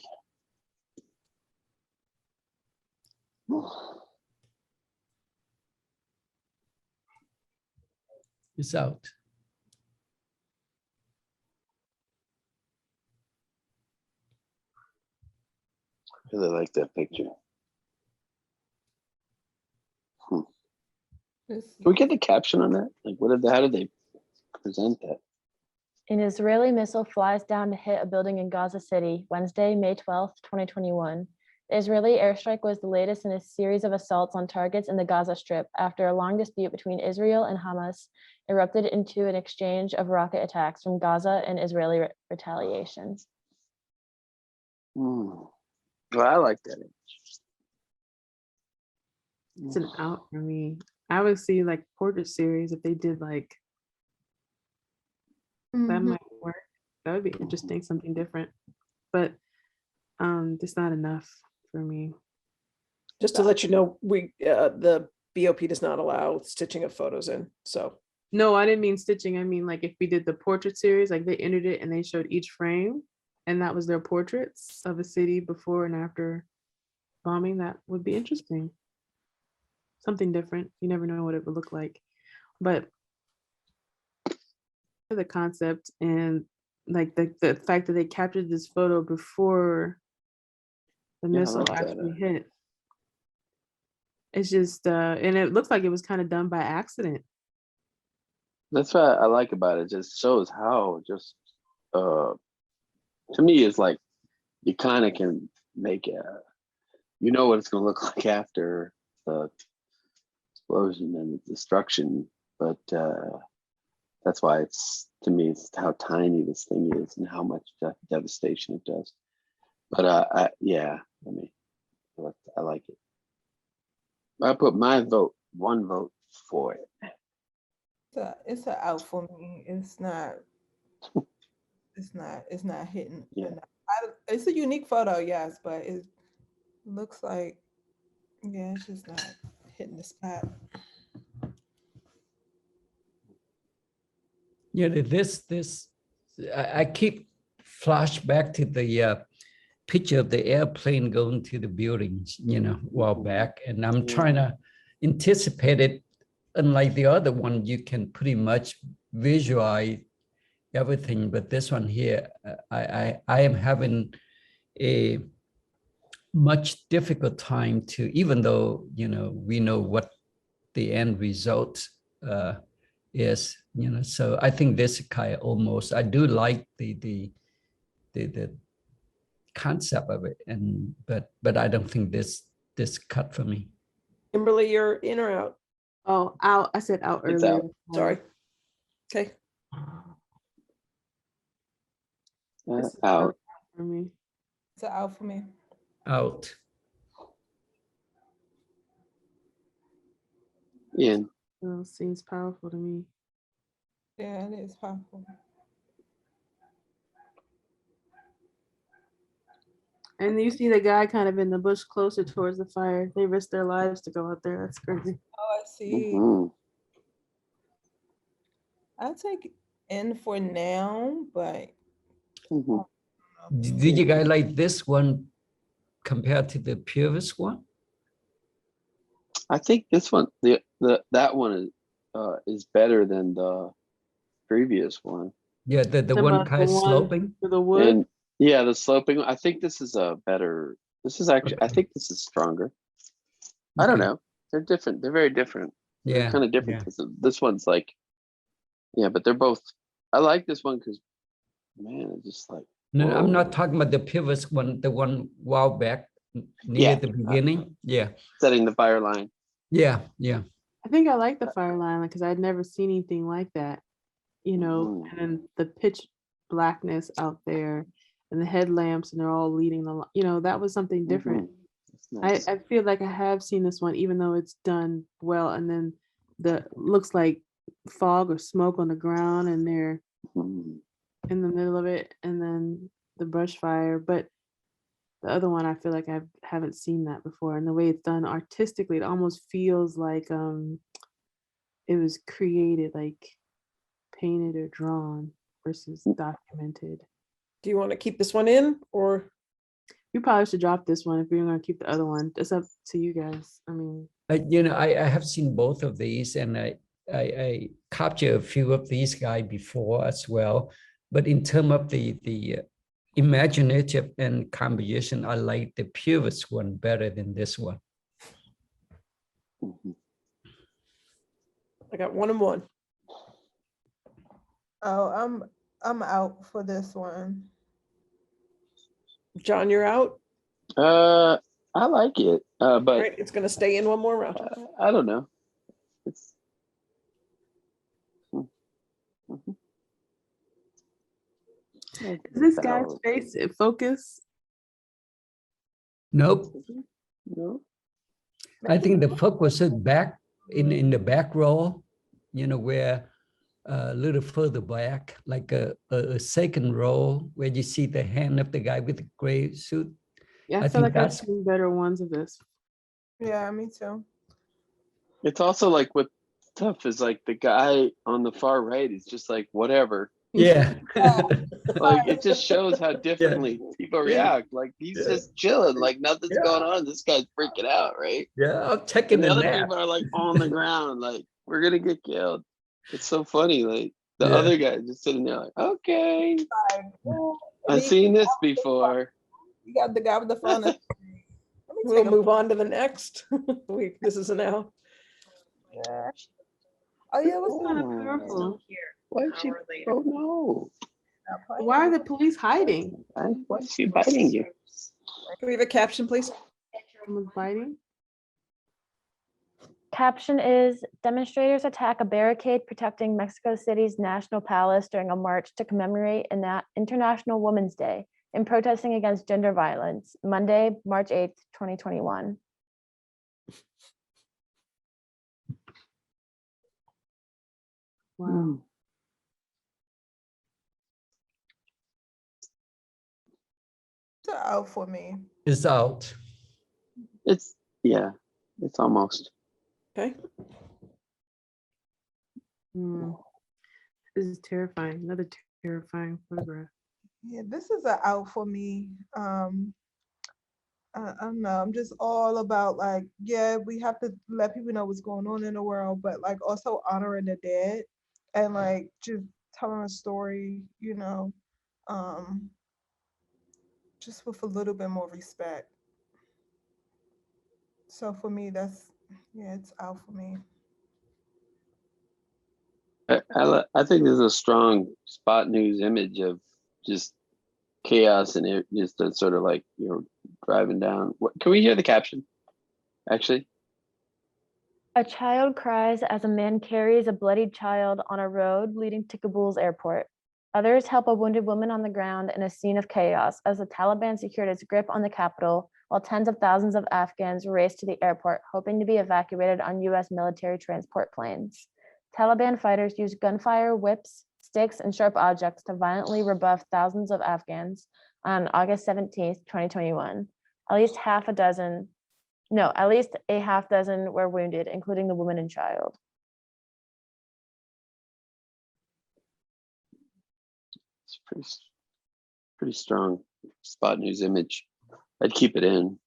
it's out. Really like that picture. It's- Can we get the caption on that? Like, how did they present that? An Israeli missile flies down to hit a building in Gaza City, Wednesday, May 12th, 2021. The Israeli airstrike was the latest in a series of assaults on targets in the Gaza Strip after a long dispute between Israel and Hamas erupted into an exchange of rocket attacks from Gaza and Israeli retaliation. Well, I like that image. It's an out for me. I would see like portrait series if they did like that Mhm. might work. That would be interesting, something different. But it's not enough for me. Just to let you know, the BOP does not allow stitching of photos in, so. No, I didn't mean stitching. I mean like if we did the portrait series, like they entered it and they showed each frame, and that was their portraits of a city before and after bombing. That would be interesting. Something different. You never know what it would look like. But the concept and like the fact that they captured this photo before the Yeah, I missile like that. actually hit. It's just and it looks like it was kind of done by accident. That's what I like about it. It just shows how just to me it's like you kind of can make you know what it's going to look like after the explosion and the destruction, but that's why it's, to me, it's how tiny this thing is and how much devastation it does. But yeah, I mean, I like it. I put my one vote for it. It's a out for me. It's not. It's not hitting. Yeah. It's a unique photo, yes, but it looks like, yeah, it's just not hitting the spot. Yeah, I keep flashback to the picture of the airplane going to the buildings, a while back, and I'm trying to anticipate it. Unlike the other one, you can pretty much visualize everything, but this one here, I am having a much difficult time to, even though we know what the end result is, so I think this kind of almost, I do like the concept of it, but I don't think this cut for me. Kimberly, you're in or out? Oh, out. I said out It's earlier. out. Sorry. Okay. This is Out. for me. It's an out for me. Out. In. It seems powerful to me. Yeah, it is powerful. And you see the guy kind of in the bush closer towards the fire. They risked their lives to go out there. That's crazy. Oh, I see. Mhm. I'll take in for now, but Mhm. Did you guys like this one compared to the previous one? I think this one, that one is better than the previous one. Yeah, the Talking one about kind of the one sloping. to the wood. And yeah, the sloping. I think this is a better. This is actually. I think this is stronger. I don't Okay. know. They're different. They're very different. They're Yeah, kind of different yeah. because this one's like, yeah, but they're both. I like this one because, man, it's just like. No, I'm not whoa. talking about the previous one, the one while back near Yeah. the beginning. Yeah, Setting the fire line. yeah, yeah. I think I like the fire line because I'd never seen anything like that, Mhm. and then the pitch blackness out there and the headlamps and they're all leading that was something different. That's nice. I feel like I have seen this one, even though it's done well, and then the looks like fog or smoke on the ground and they're Mhm. in the middle of it, and then the brush fire. But The other one, I feel like I haven't seen that before, and the way it's done artistically, it almost feels like it was created, like painted or drawn versus documented. Do you want to keep this one in or? You probably should drop this one if you're gonna keep the other one. It's up to you guys. I mean, I have seen both of these, and I captured a few of these guys before as well. But in terms of the imaginative and composition, I like the purest one better than this one. Mhm. I got 1 and 1. Oh, I'm out for this one. John, you're out. I like it, All but right, it's going to stay in one more round. I don't know. It's Mhm. is this guy's face in focus? Nope. No. I think the focus is back in the back row, where a little further back, like a second row where you see the hand of the guy with the gray suit. Yeah, I I feel think like I've that's- seen better ones of this. Yeah, me too. It's also like what's tough is like the guy on the far right is just like whatever. Yeah. Like it just shows how differently people react. Like he's Yeah. just chilling, like nothing's Yeah. going on. This guy's freaking out, right? Yeah, I'm And taking the a other nap. people are like on the ground, like we're gonna get killed. It's so funny. Like the Yeah. other guy just sitting there, like, okay, Like, oh, I've seen this before. You got the guy with the phone. Let me We'll take a move on to the next. This is an out. yeah. Oh yeah, what's Kind that? of powerful. Why is she? Oh no! Why are the police hiding? Why is she biting you? Can we have a caption, please? Someone's biting? Caption is demonstrators attack a barricade protecting Mexico City's National Palace during a march to commemorate International Women's Day in protesting against gender violence, Monday, March 8th, 2021. Wow. It's out for me. It's out. It's it's almost. Okay. Hmm. This is terrifying. Another terrifying photograph. Yeah, this is an out for me. I don't know. I'm just all about like, yeah, we have to let people know what's going on in the world, but like also honoring the dead and like just telling a story, just with a little bit more respect. So for me, it's out for me. I think there's a strong spot news image of just chaos and it just a sort of like driving down. Can we hear the caption? Actually, A child cries as a man carries a bloodied child on a road leading to Kabul's airport. Others help a wounded woman on the ground in a scene of chaos as the Taliban secured its grip on the capital, while tens of thousands of Afghans raced to the airport, hoping to be evacuated on US military transport planes. Taliban fighters used gunfire, whips, sticks, and sharp objects to violently rebuff thousands of Afghans on August 17th, 2021. At least a half dozen were wounded, including the woman and child. it's pretty strong spot news image. I'd keep it in.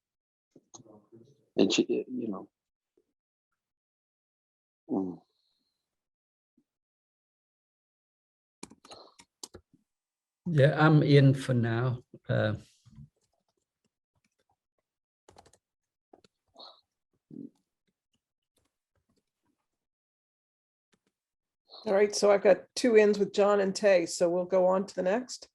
And she, Yeah, I'm in for now. All right, so I've got 2 ins with John and Tay, so we'll go on to the next.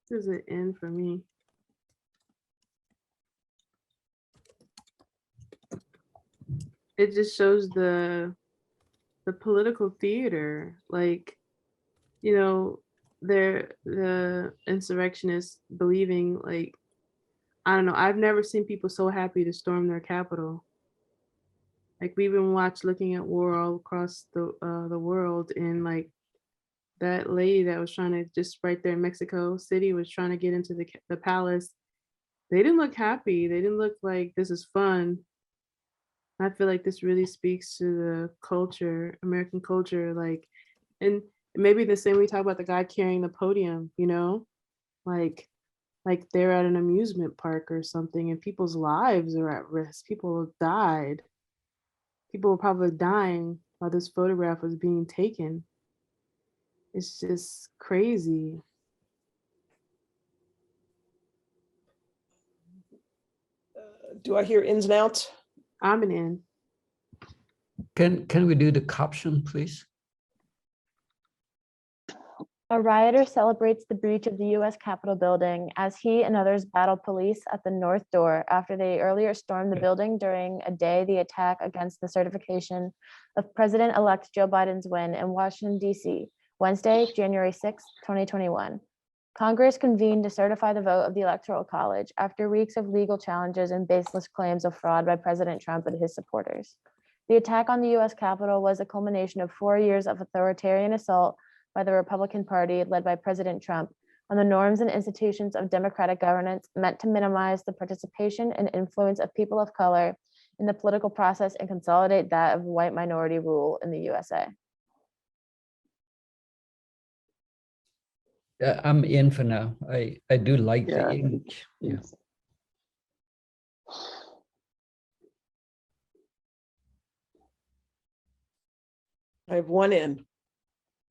This is an end for me. It just shows the political theater, like, the insurrectionists believing, like, I don't know, I've never seen people so happy to storm their capital. Like, we've been looking at war all across the world, and like that lady that was trying to just right there in Mexico City was trying to get into the palace. They didn't look happy. They didn't look like this is fun. I feel like this really speaks to the culture, American culture, like, and maybe the same we talk about the guy carrying the podium, you know, like they're at an amusement park or something, and people's lives are at risk. People have died. People were probably dying while this photograph was being taken. It's just crazy. Do I hear ins and outs? I'm an in. Can we do the caption, please? A rioter celebrates the breach of the U.S. Capitol building as he and others battle police at the north door after they earlier stormed the building during a day the attack against the certification of President-elect Joe Biden's win in Washington, D.C., Wednesday, January 6, 2021. Congress convened to certify the vote of the Electoral College after weeks of legal challenges and baseless claims of fraud by President Trump and his supporters. The attack on the U.S. Capitol was a culmination of 4 years of authoritarian assault by the Republican Party, led by President Trump, on the norms and institutions of democratic governance meant to minimize the participation and influence of people of color in the political process and consolidate that of white minority rule in the USA. I'm in for now. I do like Yeah, the I ink. think Yeah. it's- I have one in.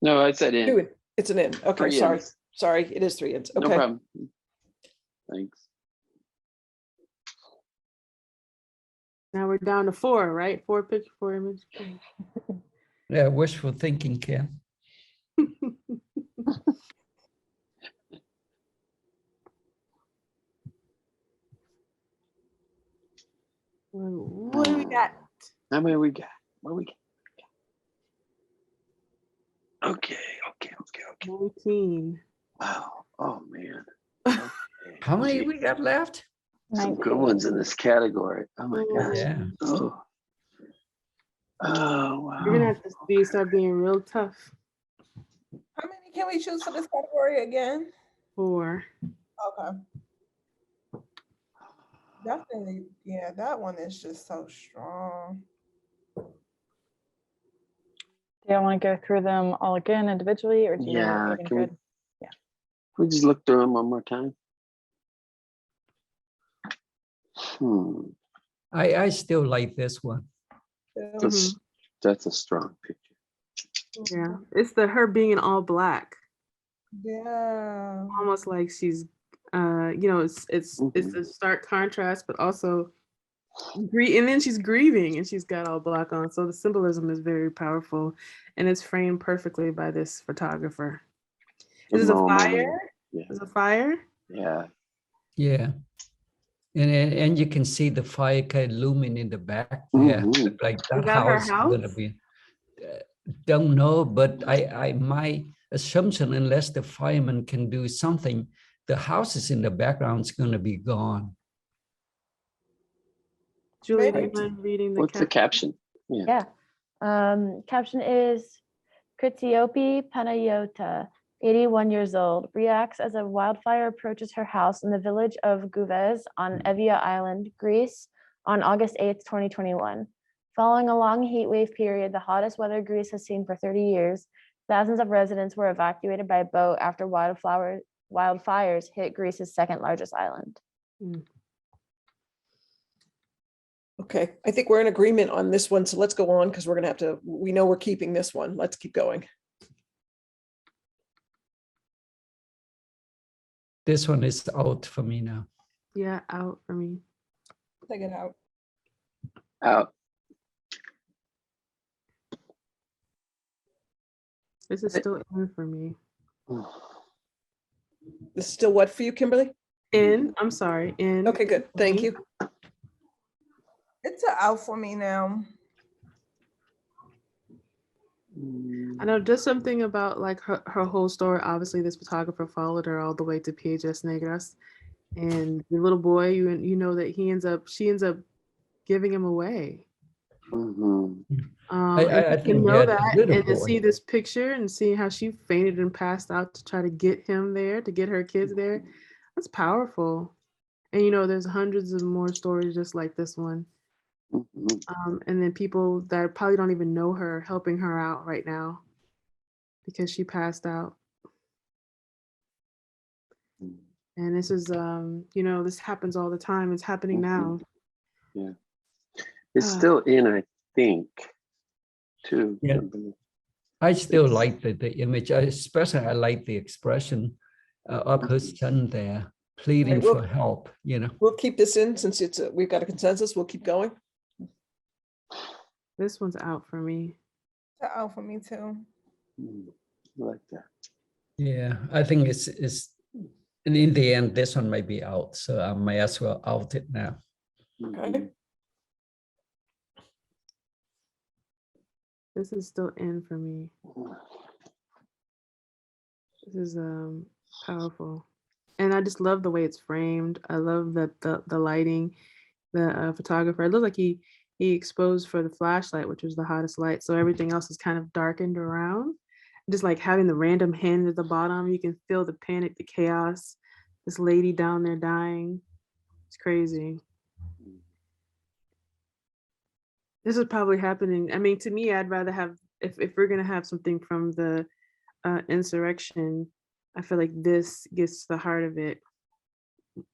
No, I said in. Two in. It's an in. Okay, 3 sorry. ins. Sorry, it is 3 ins. No Okay. problem. Thanks. Now we're down to 4, right? 4 picture, 4 image. Yeah, wishful thinking, Ken. What do we got? How many we got? What do we got? Okay. 19. Wow. Oh man. Okay. How many Gee, we got left? some good ones in this category. Oh my Oh, gosh. Yeah. Oh. Oh You're gonna wow. have to start being real tough. How many can we choose for this category again? 4. Okay. Definitely, yeah, that one is just so strong. Do you want to go through them all again individually, or do you know Yeah, what you're can we, good? we just look through them one more time? I still like this one. That's a strong picture. Yeah, it's her being in all black, Yeah. almost like she's, you know, it's a stark contrast, but also, and then she's grieving, and she's got all black on. So the symbolism is very powerful, and it's framed perfectly by this photographer. Is this a fire? Yeah. Is it a fire? Yeah. Yeah. And you can see the fire kind of looming in the back there. Mhm. Like Is that that her house is gonna house? be, don't know, but I my assumption, unless the fireman can do something, the houses in the background is gonna be gone. Julie, do you Maybe. mind reading the What's the caption? Yeah. Caption is Kritsiopi Panayota, 81 years old, reacts as a wildfire approaches her house in the village of Gouvez on Evia Island, Greece, on August 8th, 2021. Following a long heat wave period, the hottest weather Greece has seen for 30 years, thousands of residents were evacuated by boat after wildfires hit Greece's second largest island. Okay, I think we're in agreement on this one, so let's go on because we're gonna have to, we know we're keeping this one. Let's keep going. This one is out for me now. Yeah, out for me. Take it out. Out. This is still in for me. This is still what for you, Kimberly? In, I'm sorry, in. Okay, good. Thank you. It's an out for me now. I know just something about like her whole story. Obviously, this photographer followed her all the way to Piedras Negras, and the little boy, you know that she ends up giving him away. Mhm. And I to think, know yeah, the that little and to boy. see this picture and see how she fainted and passed out to try to get him there, to get her kids there, that's powerful. And you know, there's hundreds of more stories just like this one. Mhm. And then people that probably don't even know her helping her out right now because she passed out. And this is, you know, this happens all the time. It's happening now. Yeah. It's still in, I think, too. Yeah. Kimberly. I still like the image, especially I like the expression of her son there pleading Right, well- for help, you know. We'll keep this in since we've got a consensus. We'll keep going. This one's out for me. Out for me too. I like that. Yeah, I think it's and in the end, this one might be out, so I may as well out it now. Okay. This is still in for me. This is powerful. And I just love the way it's framed. I love the lighting, the photographer. It looks like he exposed for the flashlight, which was the hottest light. So everything else is kind of darkened around. Just like having the random hand at the bottom, you can feel the panic, the chaos. This lady down there dying. It's crazy. This is probably happening. I mean, to me, I'd rather have if we're gonna have something from the insurrection, I feel like this gets to the heart of it.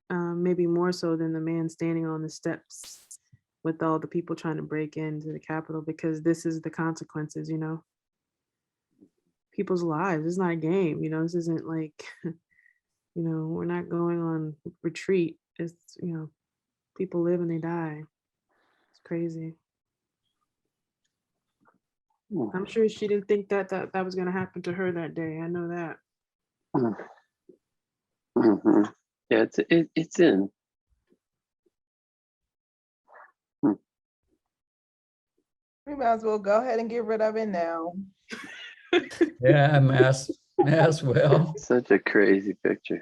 Maybe more so than the man standing on the steps with all the people trying to break into the Capitol, because this is the consequences, you know. People's lives. It's not a game, you know. This isn't like, you know, we're not going on retreat. It's, you know, people live and they die. It's crazy. I'm sure she didn't think that was gonna happen to her that day. I know that. Mhm. Yeah, it's in. We might as well go ahead and get rid of it now. Yeah, I may as well. Such a crazy picture.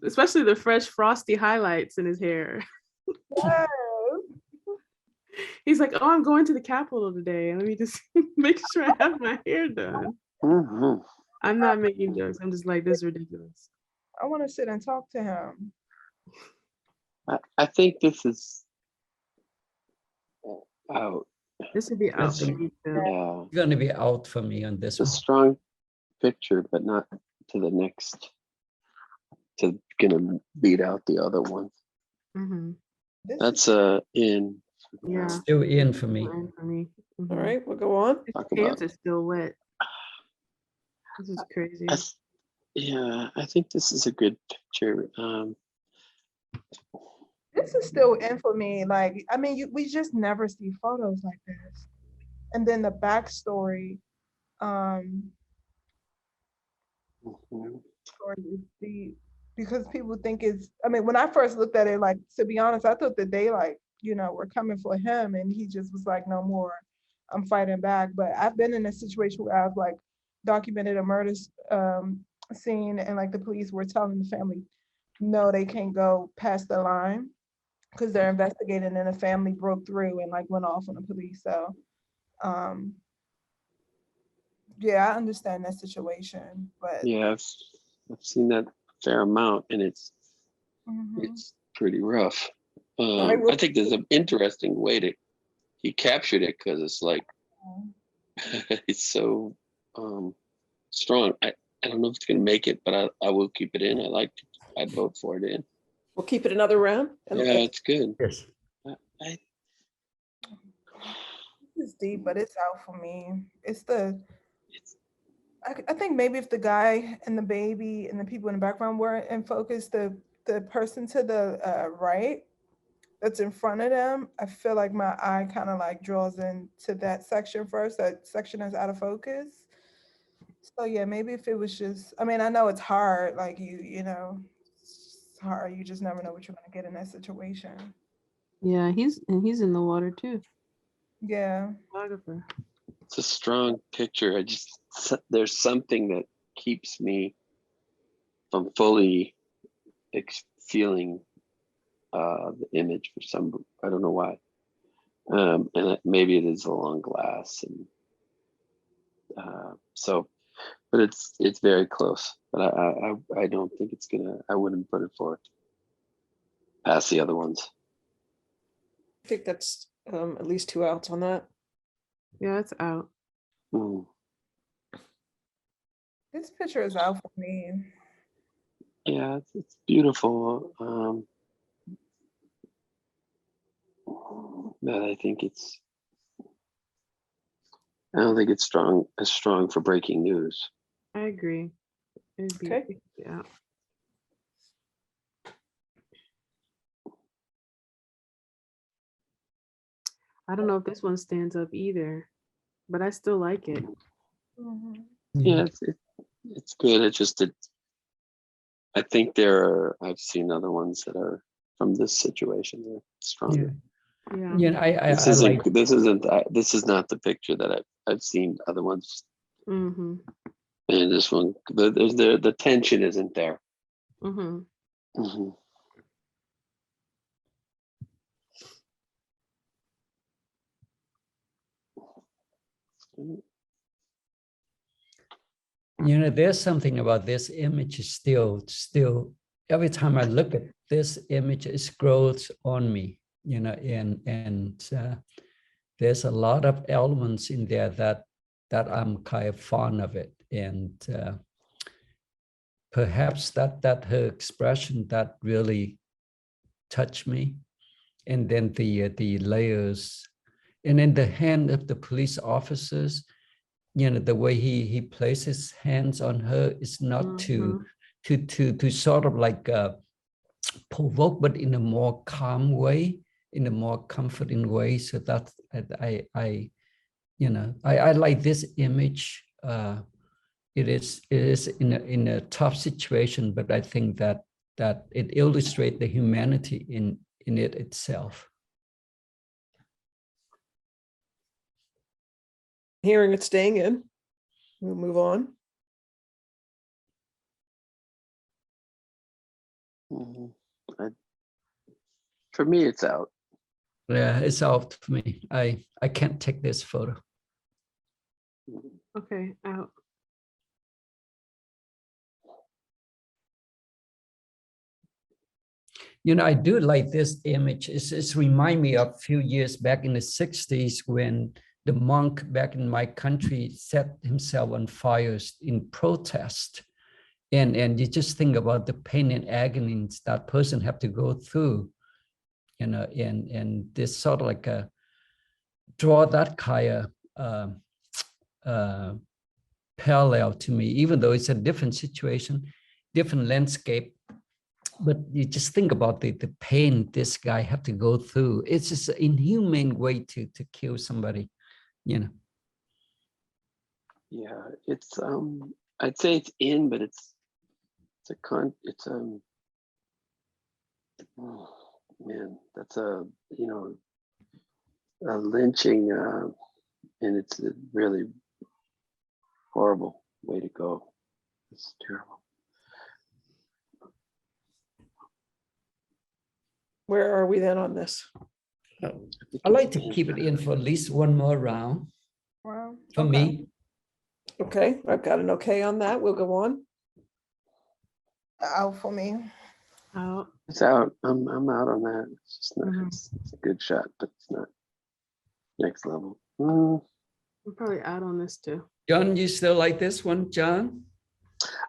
Especially the fresh frosty highlights in his hair. Yes. He's like, oh, I'm going to the Capitol today. Let me just make sure I have my hair done. Mhm. I'm not making jokes. I'm just like, this is ridiculous. I want to sit and talk to him. I think this is out. This would be out for think- me too. Yeah, It's gonna be out for me on this it's a one. strong picture, but not to the next. To gonna beat out the other one. Mhm. This That's in. Yeah. Still in for me. And for me. Mhm. All right, we'll go on. His Talk pants about- are still wet. This is crazy. Yeah, I think this is a good picture. This is still in for me. Like, I mean, we just never see photos like this. And then the backstory, Mhm. or because people think it's, I mean, when I first looked at it, like, to be honest, I thought that they, like, you know, were coming for him, and he just was like, no more, I'm fighting back. But I've been in a situation where I've like documented a murder scene, and like the police were telling the family, no, they can't go past the line because they're investigating, and the family broke through and like went off on the police. So yeah, I understand that situation, but Yeah, I've seen that a fair amount, and it's mhm. pretty rough. right, well- I think there's an interesting way that he captured it, because it's like it's so strong. I don't know if it's gonna make it, but I will keep it in. I'd vote for it in. We'll keep it another round. And Yeah, it's good. Yes. I It's deep, but it's out for me. It's the, it's I think maybe if the guy and the baby and the people in the background weren't in focus, the person to the right that's in front of them, I feel like my eye kind of like draws into that section first. That section is out of focus. So yeah, maybe if it was just, I mean, I know it's hard, like you know, it's hard. You just never know what you're gonna get in that situation. Yeah, he's in the water too. Yeah. Photographer. it's a strong picture. There's something that keeps me from fully feeling the image for some. I don't know why. Maybe it is a long glass, and so, but it's very close. But I don't think it's gonna. I wouldn't put it forward past the other ones. I think that's at least 2 outs on that. Yeah, it's out. Mm. This picture is out for me. Yeah, it's beautiful. But I don't think it's as strong for breaking news. I agree. It'd be, Okay. yeah. I don't know if this one stands up either, but I still like it. Yeah, it's good. I think I've seen other ones that are from this situation. They're stronger. Yeah. Yeah, This I isn't. like. This is not the picture that I've seen other ones. Mm-hmm. And this one, the tension isn't there. Mm-hmm. Mhm. You know, there's something about this image is still, every time I look at this image, it grows on me, you know, and there's a lot of elements in there that I'm kind of fond of it. And perhaps that her expression that really touched me. And then the layers, and in the hand of the police officers, you know, the way he places hands on her is not to sort of like provoke, but in a more calm way, in a more comforting way. So that's I you know, I like this image. It is in a tough situation, but I think that it illustrates the humanity in it itself. Hearing it staying in. We'll move on. Mhm. For me, it's out. Yeah, it's out for me. I can't take this photo. Okay, out. You know, I do like this image. It's remind me of a few years back in the 60s when the monk back in my country set himself on fire in protest. And you just think about the pain and agony that person have to go through, you know, and this sort of like a draw that kind of parallel to me, even though it's a different situation, different landscape. But you just think about the pain this guy have to go through. It's just an inhumane way to kill somebody, you know. Yeah, it's I'd say it's in, but oh, man, that's a lynching, and it's a really horrible way to go. It's terrible. Where are we then on this? I like to keep it in for at least one more round Well, for me. Okay, I've got an okay on that. We'll go on. out for me. Out. It's out. I'm out on that. It's just not. Mhm. It's a good shot, but it's not next level. I'm probably out on this too. John, you still like this one, John?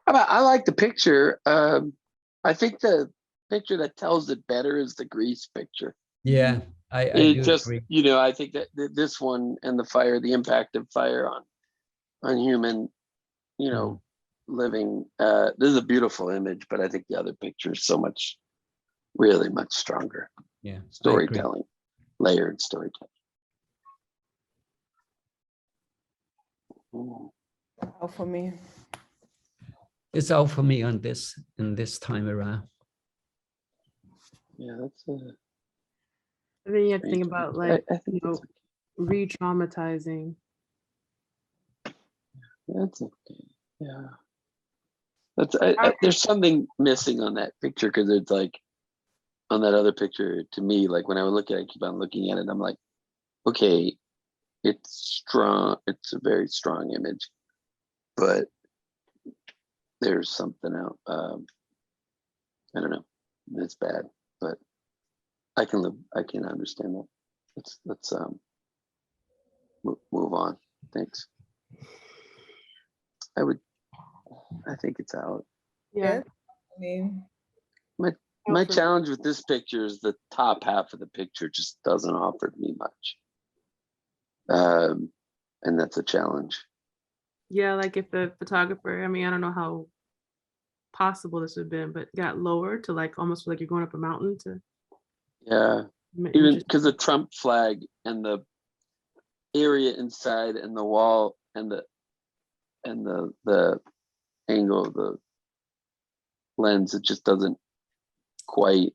I like the picture. I think the picture that tells it better is the Grease picture. Yeah, I It do just, agree. I think that this one and the fire, the impact of fire on human, living. This is a beautiful image, but I think the other picture is really much stronger. Yeah, I agree. Storytelling, layered storytelling. Out for me. It's out for me on this in this time around. Yeah, that's a. And then you have to think about like, I think it's re-traumatizing. that's okay. Yeah. There's something missing on that picture because it's like on that other picture to me, like when I would look at it, I keep on looking at it. I'm like, okay, it's strong. It's a very strong image, but there's something out. I don't know. It's bad, but I can live. I can understand that. Let's move on. Thanks. I think it's out. Yeah. I mean, My for- challenge with this picture is the top half of the picture just doesn't offer me much. And that's a challenge. Yeah, like if the photographer, I mean, I don't know how possible this would have been, but got lower to like almost like you're going up a mountain to Yeah, even because the Trump flag and the area inside and the wall and the angle of the lens, it just doesn't quite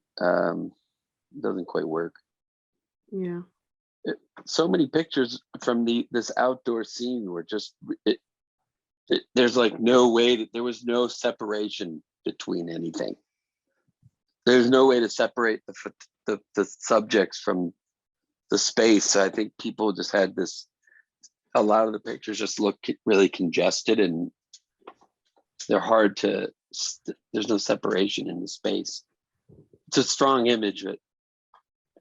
work. Yeah. So many pictures from this outdoor scene were just there's like no way that there was no separation between anything. There's no way to separate the subjects from the space. So I think people just had this. A lot of the pictures just look really congested, and they're hard to. There's no separation in the space. It's a strong image, but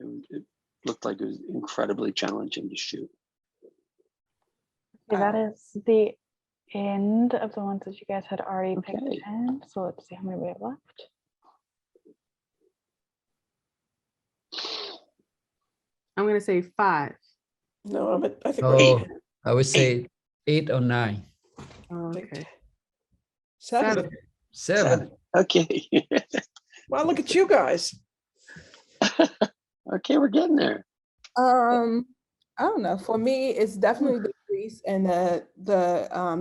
it looked like it was incredibly challenging to shoot. Okay, that is the end of the ones that you guys had already picked Okay. in. So let's see how many we have left. I'm gonna say 5. No, I think we're eight. Oh, I would say 8 or 9. Oh, Eight. okay. 7. 7. Okay. Well, look at you guys. Okay, we're getting there. I don't know. For me, it's definitely the Greece and the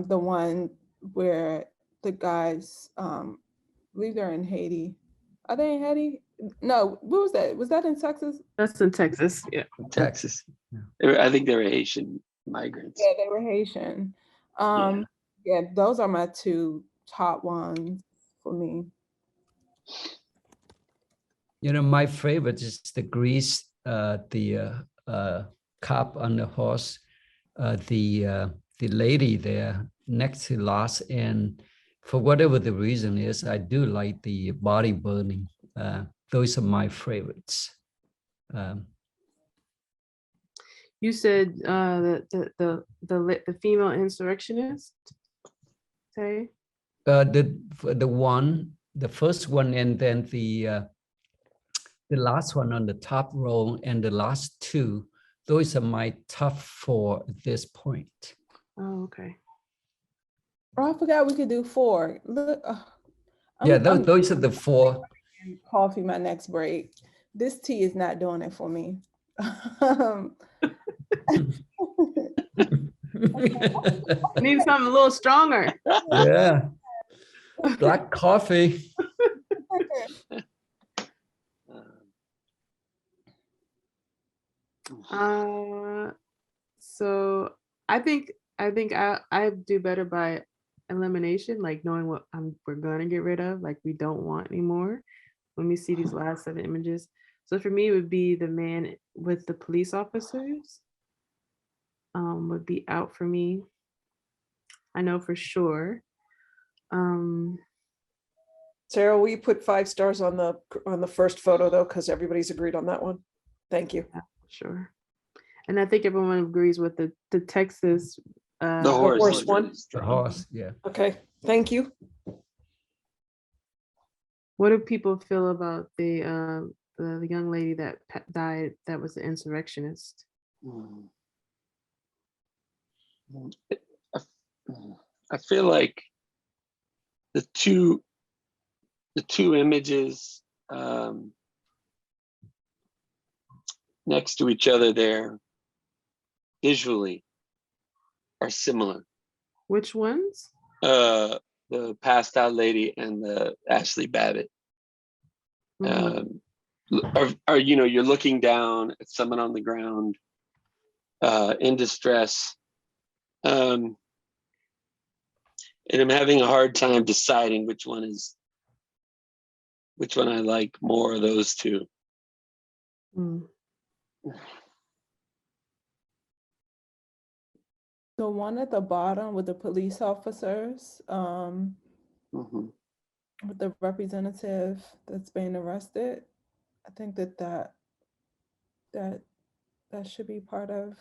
one where the guys believe they're in Haiti. Are they in Haiti? No, what was that? Was that in Texas? That's in Texas. Yeah. Texas. I think they were Haitian migrants. Yeah, they were Haitian. Yeah, those are my 2 top ones for me. You know, my favorite is the Greece, the cop on the horse, the lady there next to Lars, and for whatever the reason is, I do like the body burning. Those are my favorites. You said the female insurrectionist. Okay. The first one, and then the last one on the top row, and the last 2. Those are my top 4 at this point. Oh, okay. Oh, I forgot we could do 4. Look, Yeah, those are the 4. Coffee my next break. This tea is not doing it for me. Need something a little stronger. Yeah. Black coffee. So I think I do better by elimination, like knowing what we're gonna get rid of, like we don't want anymore when we see these last 7 images. So for me, it would be the man with the police officers. Would be out for me. I know for sure. Sarah, will you put 5 stars on the first photo though, because everybody's agreed on that one. Thank you. Yeah, sure. And I think everyone agrees with the Texas. The horse horse is one. really The strong. horse, yeah. Okay, thank you. What do people feel about the young lady that died that was an insurrectionist? I feel like the two images next to each other there visually are similar. Which ones? The passed out lady and the Ashley Babbitt. Are you're looking down at someone on the ground in distress, and I'm having a hard time deciding which one I like more of those 2. The one at the bottom with the police officers, Mhm. with the representative that's being arrested, I think that should be part of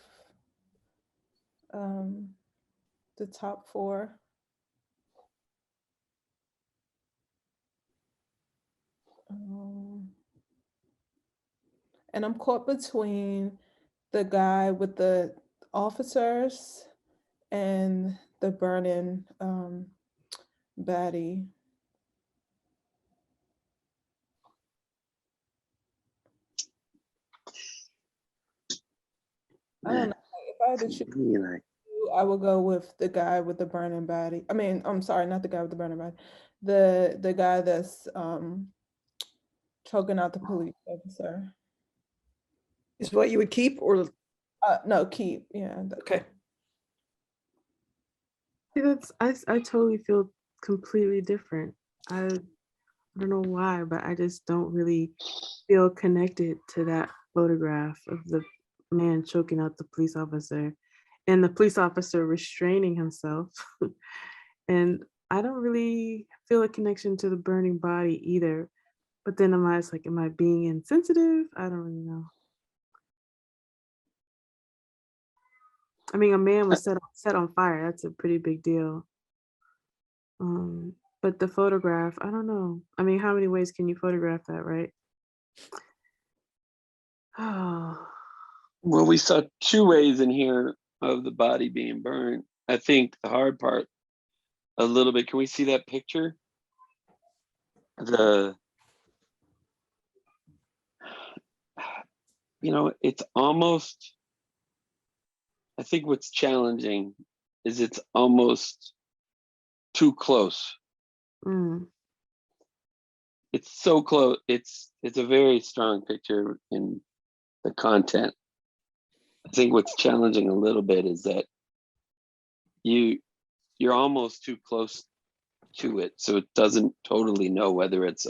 the top 4. And I'm caught between the guy with the officers and the burning baddie. I don't know. If I had to To choose, me, like, I would go with the guy with the burning baddie. I mean, I'm sorry, not the guy with the burning baddie. The guy that's choking out the police officer. Is what you would keep or, No, keep. Yeah. okay. See, I totally feel completely different. I don't know why, but I just don't really feel connected to that photograph of the man choking out the police officer and the police officer restraining himself. And I don't really feel a connection to the burning body either. But then it's like, am I being insensitive? I don't really know. I mean, a man was set on fire. That's a pretty big deal. But the photograph, I don't know. I mean, how many ways can you photograph that, right? Oh, well, we saw 2 ways in here of the body being burned. I think the hard part a little bit. Can we see that picture? It's almost, I think what's challenging is it's almost too close. mm, It's so close. It's a very strong picture in the content. I think what's challenging a little bit is that you're almost too close to it, so it doesn't totally know whether it's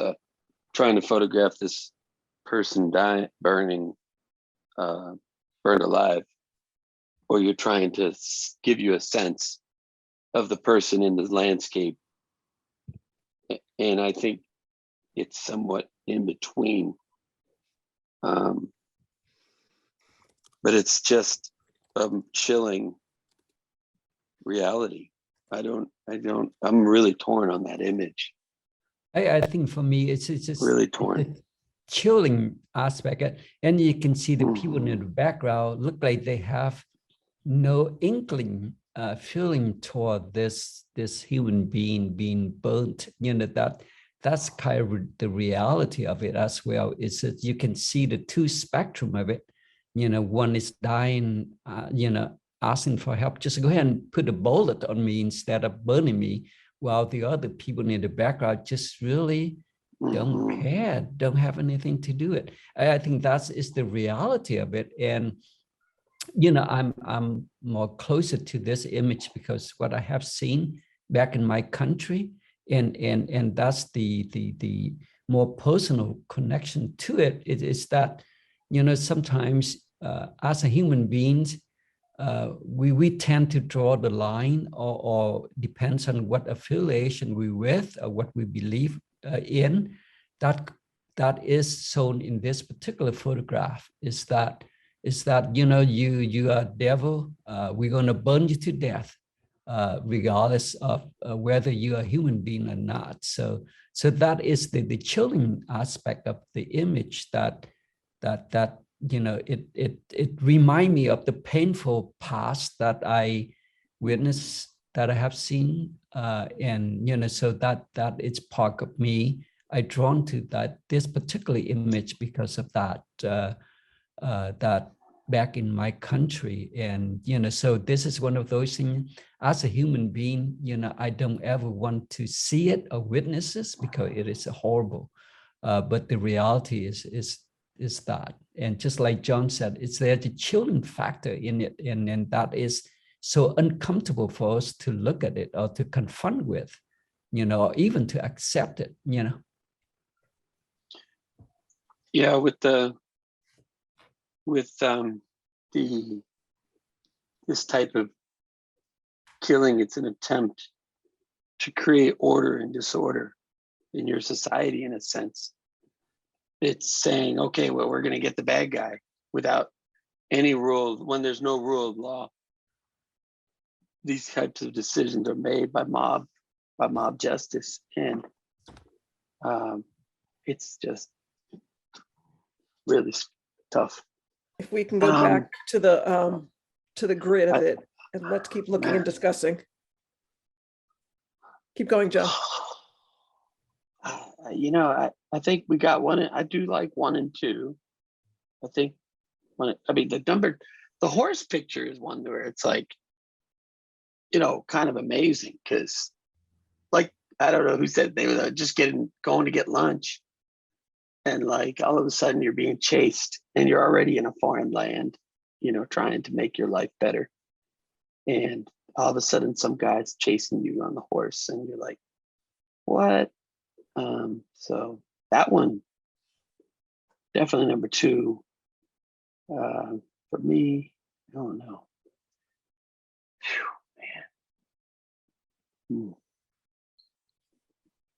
trying to photograph this person burned alive, or you're trying to give you a sense of the person in the landscape. And I think it's somewhat in between. But it's just chilling reality. I'm really torn on that image. I think for me, it's just Really torn. the chilling aspect. And you can see the people in the Mhm. background look like they have no inkling feeling toward this human being being burnt. That's kind of the reality of it as well. Is that you can see the 2 spectrum of it. One is dying, asking for help. Just go ahead and put a bullet on me instead of burning me, while the other people in the background just really don't Mhm. care, don't have anything to do it. I think that is the reality of it. And I'm more closer to this image because what I have seen back in my country, and that's the more personal connection to it, is that sometimes as a human beings, we tend to draw the line, or depends on what affiliation we with or what we believe in. That is shown in this particular photograph. Is that you are devil, we're going to burn you to death, regardless of whether you are a human being or not. So that is the chilling aspect of the image, that it remind me of the painful past that I witnessed, that I have seen, and so that it's part of me. I drawn to this particular image because of that back in my country. And so this is one of those things, as a human being, I don't ever want to see it or witness this, because it is horrible. But the reality is that, and just like John said, it's there's a chilling factor in it, and that is so uncomfortable for us to look at it or to confront with, or even to accept it. Yeah, with the this type of killing. It's an attempt to create order and disorder in your society, in a sense. It's saying, okay, well, we're going to get the bad guy without any rule. When there's no rule of law, these types of decisions are made by mob justice, and it's just really tough. If we can go back to the grid of it, and let's keep looking and discussing. Keep going, Joe. You know, I think we got one. I do like 1 and 2. I think the horse picture is one where it's like, you know, kind of amazing, because like, I don't know who said they were just going to get lunch, and like all of a sudden you're being chased and you're already in a foreign land, you know, trying to make your life better, and all of a sudden some guy's chasing you on the horse and you're like, what? So that one, definitely number 2. For me, I don't know. Phew, man.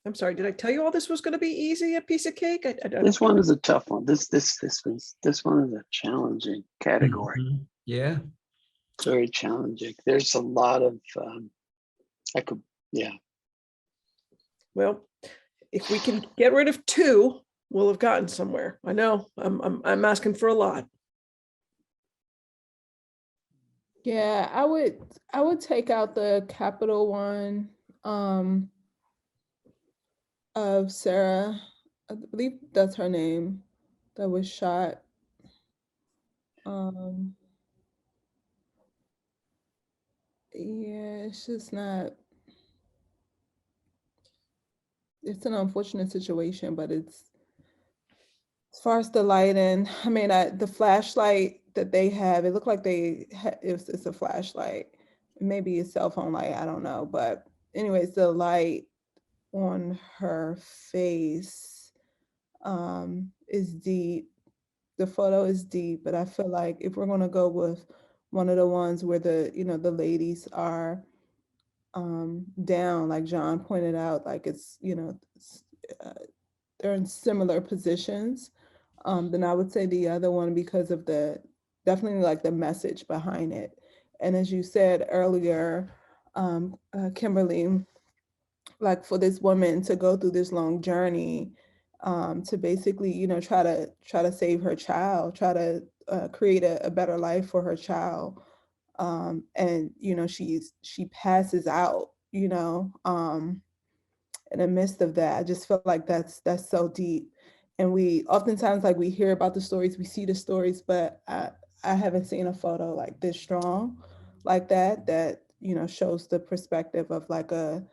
I'm sorry, did I tell you all this was going to be easy, a piece of cake? I don't. This one is a tough one. This one is a challenging category. Mhm. Yeah. It's very challenging. There's a lot of Well, if we can get rid of 2, we'll have gotten somewhere. I know I'm asking for a lot. Yeah, I would take out the capital one of Sarah. I believe that's her name, that was shot. Yeah, it's just not. It's an unfortunate situation, but it's, as far as the lighting, I mean, the flashlight that they have, it looked like it's a flashlight, maybe a cell phone light, I don't know. But anyways, the light on her face is deep. The photo is deep, but I feel like if we're going to go with one of the ones where the ladies are down, like John pointed out, like it's, they're in similar positions, then I would say the other one, because of definitely like the message behind it. And as you said earlier, Kimberly, like for this woman to go through this long journey, to basically, try to save her child, try to create a better life for her child. And, she passes out, in the midst of that. I just feel like that's so deep. And we oftentimes, like, we hear about the stories, we see the stories, but I haven't seen a photo like this strong, like that, shows the perspective of like a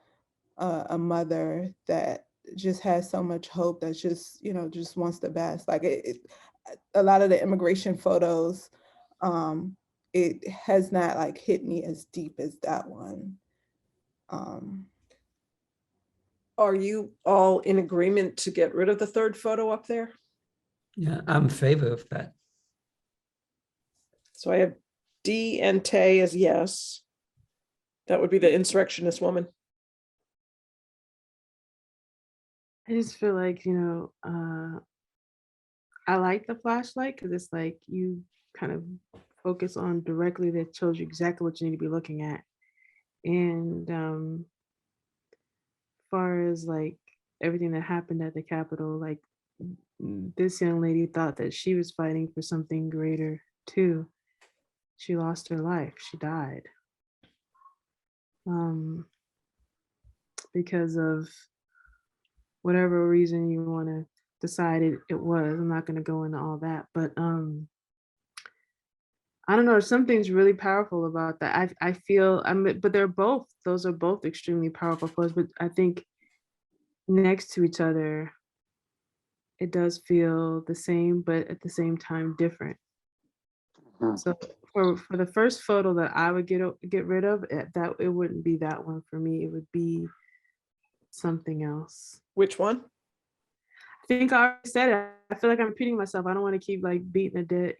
mother that just has so much hope, that just, just wants the best. Like a lot of the immigration photos, it has not like hit me as deep as that one. Are you all in agreement to get rid of the 3rd photo up there? Yeah, I'm in favor of that. So I have D and Tay as yes. That would be the insurrectionist woman. I just feel like, I like the flashlight because it's like you kind of focus on directly, that shows you exactly what you need to be looking at. And far as like everything that happened at the Capitol, like this young lady thought that she was fighting for something greater too. She lost her life. She died. Because of whatever reason you want to decide it was. I'm not going to go into all that, but I don't know, something's really powerful about that. I feel, but those are both extremely powerful photos, but I think next to each other, it does feel the same, but at the same time different. So for the first photo that I would get rid of, that it wouldn't be that one for me. It would be something else. Which one? I think I already said it. I feel like I'm repeating myself. I don't want to keep like beating a dead,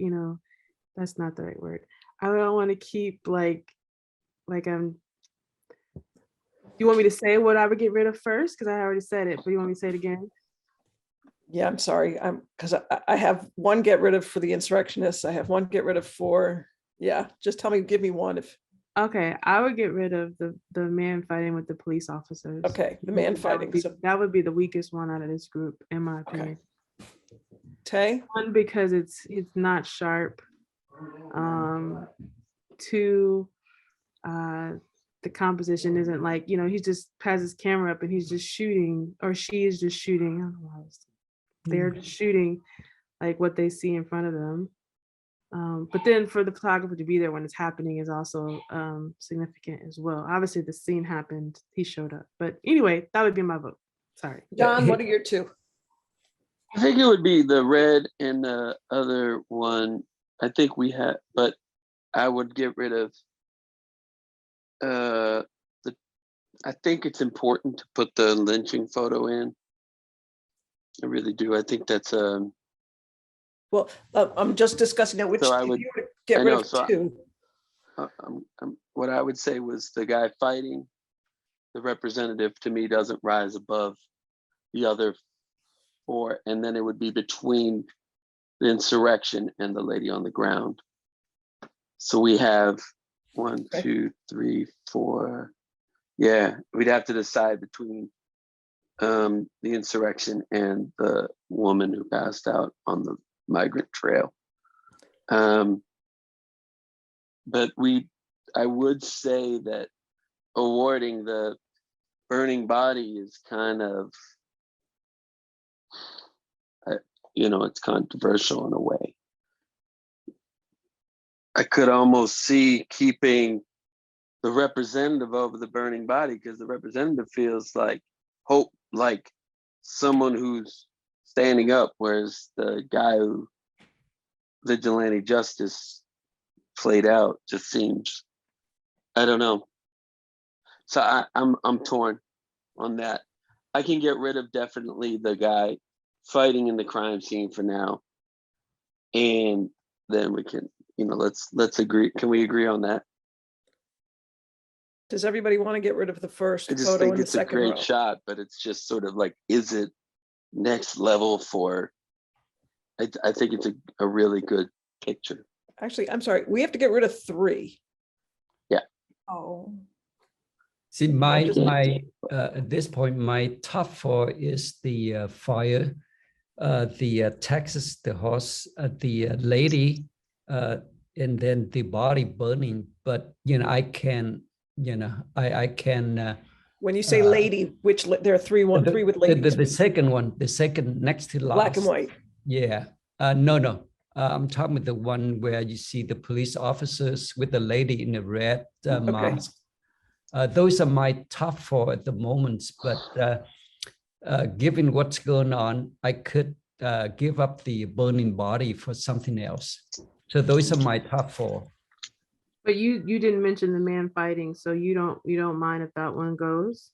that's not the right word. I don't want to keep like I'm You want me to say what I would get rid of first? Because I already said it, but you want me to say it again? Yeah, I'm sorry. Because I have one get rid of for the insurrectionists. I have one get rid of for, yeah, just tell me, give me one if, Okay, I would get rid of the man fighting with the police officers. okay, the man fighting. So, That would be the weakest one out of this group, in my okay. opinion. Tay? One, because it's not sharp. Two, the composition isn't like, you know, he just has his camera up and he's just shooting, or she is just shooting. I don't know why they're just shooting like what they see in front of them. But then for the photographer to be there when it's happening is also significant as well. Obviously the scene happened, he showed up. But anyway, that would be my vote. Sorry. John, what are your two? I think it would be the red and the other one. I think we had, but I would get rid of I think it's important to put the lynching photo in. I really do. I think that's Well, I'm just discussing now which, So I if would- you were to get I rid know, of so two. what I would say was the guy fighting, the representative to me doesn't rise above the other four, and then it would be between the insurrection and the lady on the ground. So we have 1, Okay. 2, 3, 4. Yeah, we'd have to decide between the insurrection and the woman who passed out on the migrant trail. But I would say that awarding the burning body is kind of, you know, it's controversial in a way. I could almost see keeping the representative over the burning body, because the representative feels like hope, like someone who's standing up, whereas the guy who vigilante justice played out just seems, I don't know. So I'm torn on that. I can get rid of definitely the guy fighting in the crime scene for now, and then we can, you know, let's agree. Can we agree on that? Does everybody want to get rid of the first I just photo think in the it's a second great row? shot, but it's just sort of like, is it next level for? I think it's a really good picture. Actually, I'm sorry, we have to get rid of 3. Oh, See, just- at this point, my top 4 is the fire, the Texas, the horse, the lady, and then the body burning. But you know, I can, you know, I can. When you say lady, which there are 3 with ladies, The second one, the second next to last. black and white. Yeah. No. I'm talking about the one where you see the police officers with the lady in the red mask. Those are my top 4 at the moment. But given what's going on, I could give up the burning body for something else. So those are my top 4. But you didn't mention the man fighting, so you don't mind if that one goes?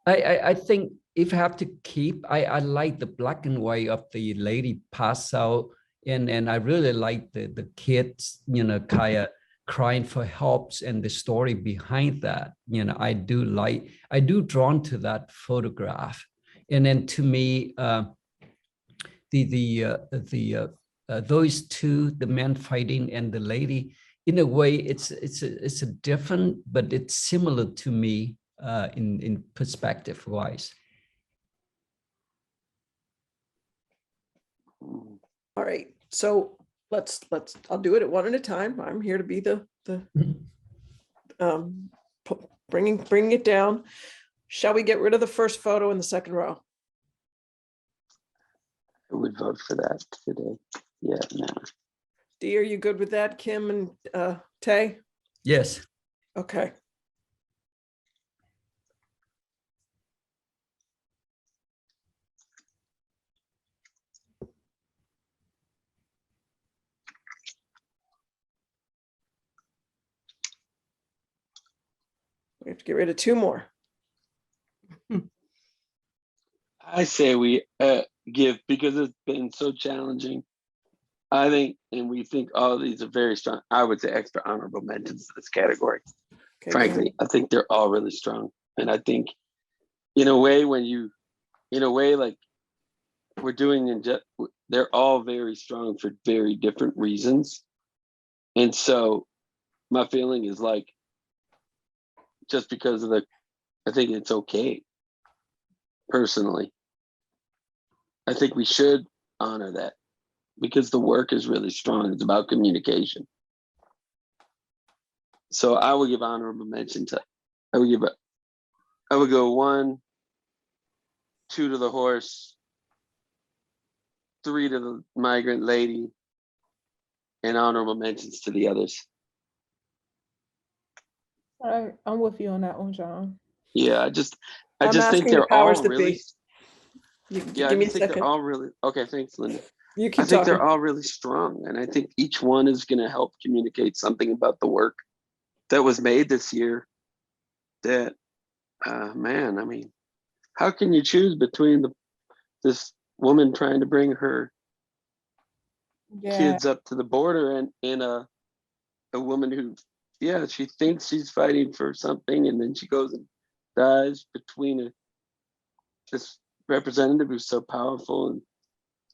I think if I have to keep, I like the black and white of the lady pass out, and I really like the kids, you know, kind of crying for helps and the story behind that. You know, I do drawn to that photograph, and then to me, those two, the man fighting and the lady, in a way, it's a different, but it's similar to me. In perspective wise. All right, so I'll do it at one at a time. I'm here to be the bringing it down. Shall we get rid of the first photo in the second row? I would vote for that today. Yeah, no. Dee, are you good with that? Kim and Tay? Yes. Okay. We have to get rid of 2 more. I say we give, because it's been so challenging. I think, and we think all of these are very strong. I would say extra honorable mentions to this category. Okay, Frankly, I think they're all really strong. And I think in a way, like we're doing, they're all very strong for very different reasons. And so my feeling is like, just because of I think it's okay. Personally, I think we should honor that because the work is really strong. It's about communication. So I would give honorable mention to, I would go 1, 2 to the horse, 3 to the migrant lady, and honorable mentions to the others. All right, I'm with you on that one, John. Yeah, I just I'm think asking the they're powers all that really. be. You can Yeah, I give me a just think they're second. all really okay. Thanks, Linda. You I keep think talking. they're all really strong, and I think each one is going to help communicate something about the work that was made this year. That, man, I mean, how can you choose between this woman trying to bring her Yeah, kids up to the border and a woman who, yeah, she thinks she's fighting for something, and then she goes and dies between this representative who's so powerful and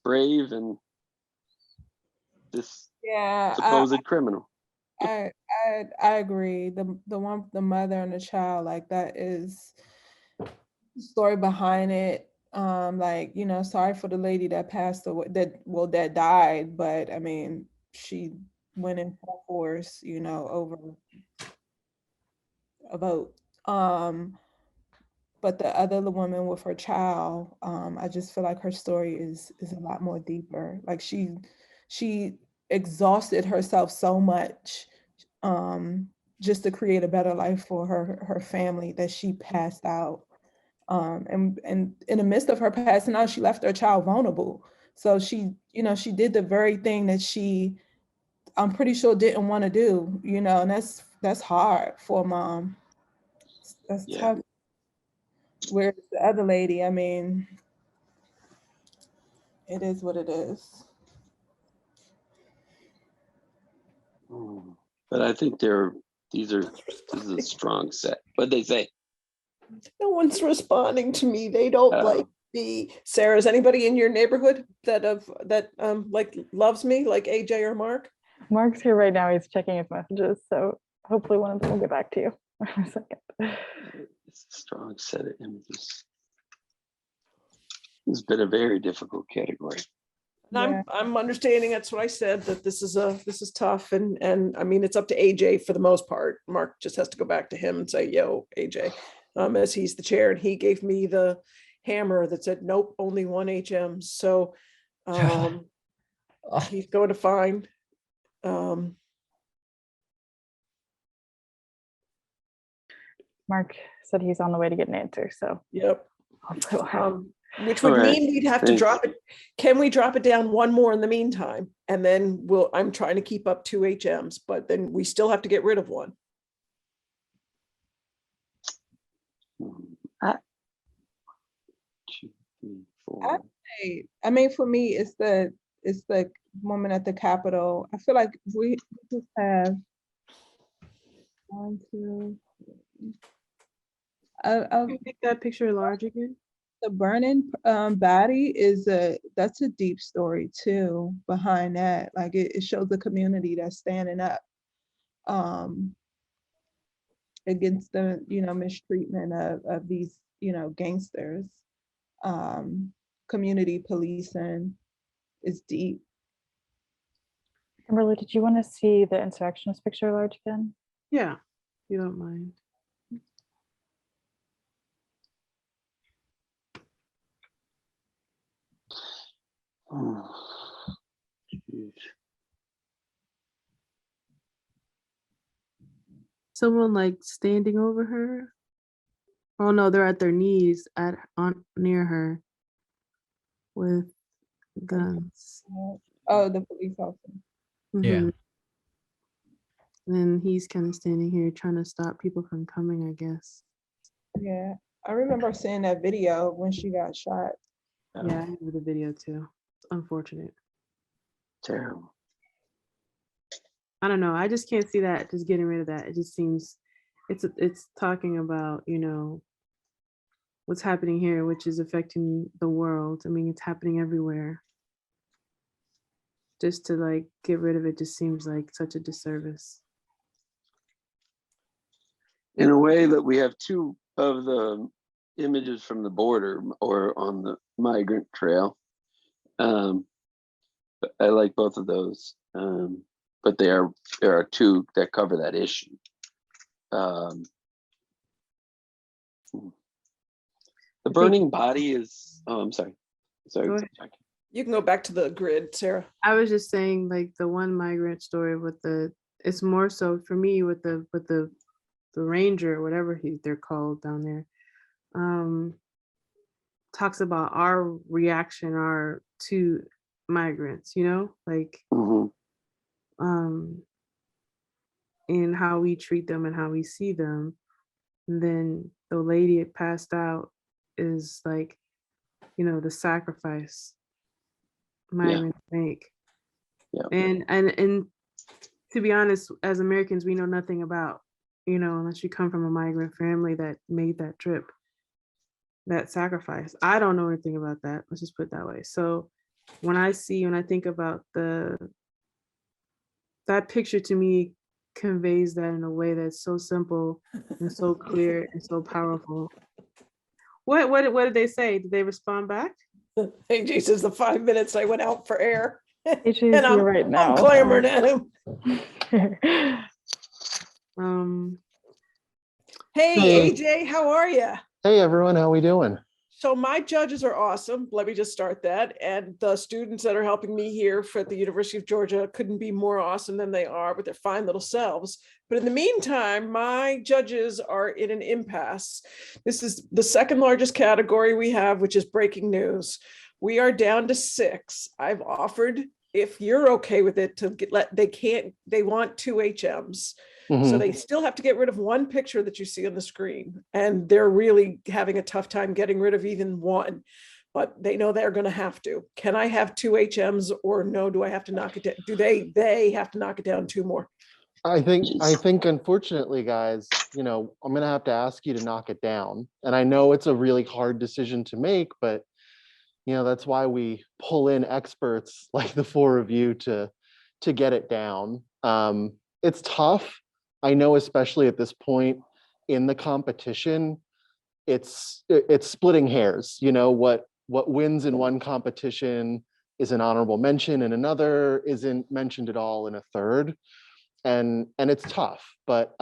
brave and this yeah, supposed criminal. I I agree. The mother and the child, like that is the story behind it. Like, you know, sorry for the lady that passed away, that died, but I mean, she went in full force, you know, over a vote. But the other woman with her child, I just feel like her story is a lot more deeper. Like she exhausted herself so much, just to create a better life for her family, that she passed out. And in the midst of her passing out, she left her child vulnerable. So she, you know, she did the very thing that she, I'm pretty sure, didn't want to do, you know, and that's hard for a mom. That's Yeah. tough. Whereas the other lady, I mean, it is what it is. But I think this is a strong set. What'd they say? No one's responding to me. They don't Oh. like me. Sarah, is anybody in your neighborhood that like loves me, like AJ or Mark? Mark's here right now. He's checking his messages. So hopefully one of them will get back to you in a second. It's a strong set of images. It's been a very difficult category. And Yeah. I'm understanding, that's what I said, that this is tough, and I mean, it's up to AJ for the most part. Mark just has to go back to him and say, yo, AJ, as he's the chair, and he gave me the hammer that said, nope, only 1 HM. So he's going to find Mark said he's on the way to get an answer. So yep. hopefully we'll have Which would All right. mean we'd have to Thanks. drop it. Can we drop it down 1 more in the meantime? And then I'm trying to keep up 2 HMs, but then we still have to get rid of 1. I- 2, 3, 4. I mean, for me, it's the woman at the Capitol. I feel like we just have 1, 2. Can you make that picture large again? The burning body that's a deep story too behind that. Like it shows the community that's standing up against the, you know, mistreatment of these, you know, gangsters. Community policing is deep. Kimberly, did you want to see the insurrectionist picture large again? Yeah, if you don't mind. Oh, geez. Someone like standing over her. Oh no, they're at their knees near her with guns. Oh, the police officer. Yeah. Mhm. And then he's kind of standing here trying to stop people from coming, I guess. Yeah, I remember seeing that video when she got shot. Yeah, I remember the video too. It's unfortunate. Terrible. I don't know. I just can't see that. Just getting rid of that. It just seems it's talking about, you know, what's happening here, which is affecting the world. I mean, it's happening everywhere. Just to like get rid of it just seems like such a disservice. In a way that we have two of the images from the border or on the migrant trail. I like both of those, but there are two that cover that issue. The burning body is, oh, I'm sorry. Go ahead. You can go back to the grid, Sarah. I was just saying, like the one migrant story with the, it's more so for me with the ranger or whatever they're called down there. Talks about our reaction to migrants, you know, like and how we treat them and how we see them. And then the lady it passed out is like, you know, the sacrifice migrants make. Yeah. And to be honest, as Americans, we know nothing about, you know, unless you come from a migrant family that made that trip, that sacrifice. I don't know anything about that. Let's just put it that way. So when I think about that picture, to me conveys that in a way that's so simple and so clear and so powerful. What did they say? Did they respond back? Hey, Jesus, the 5 minutes I went out for air. AJ's And here right now. I'm clamoring at him. Hey, AJ, how are you? Hey everyone, how we doing? So my judges are awesome. Let me just start that. And the students that are helping me here at the University of Georgia couldn't be more awesome than they are with their fine little selves. But in the meantime, my judges are in an impasse. This is the second largest category we have, which is breaking news. We are down to 6. I've offered, if you're okay with it, to they want 2 HMs. So they still have to get rid of one picture that you see on the screen. And they're really having a tough time getting rid of even one, but they know they're going to have to. Can I have 2 HMs or no? Do I have to knock it down? Do they have to knock it down 2 more? I think unfortunately, guys, you know, I'm going to have to ask you to knock it down. And I know it's a really hard decision to make, but you know, that's why we pull in experts like the 4 of you to get it down. It's tough. I know, especially at this point in the competition, it's splitting hairs. You know, what wins in one competition is an honorable mention and another isn't mentioned at all in a third. And it's tough, but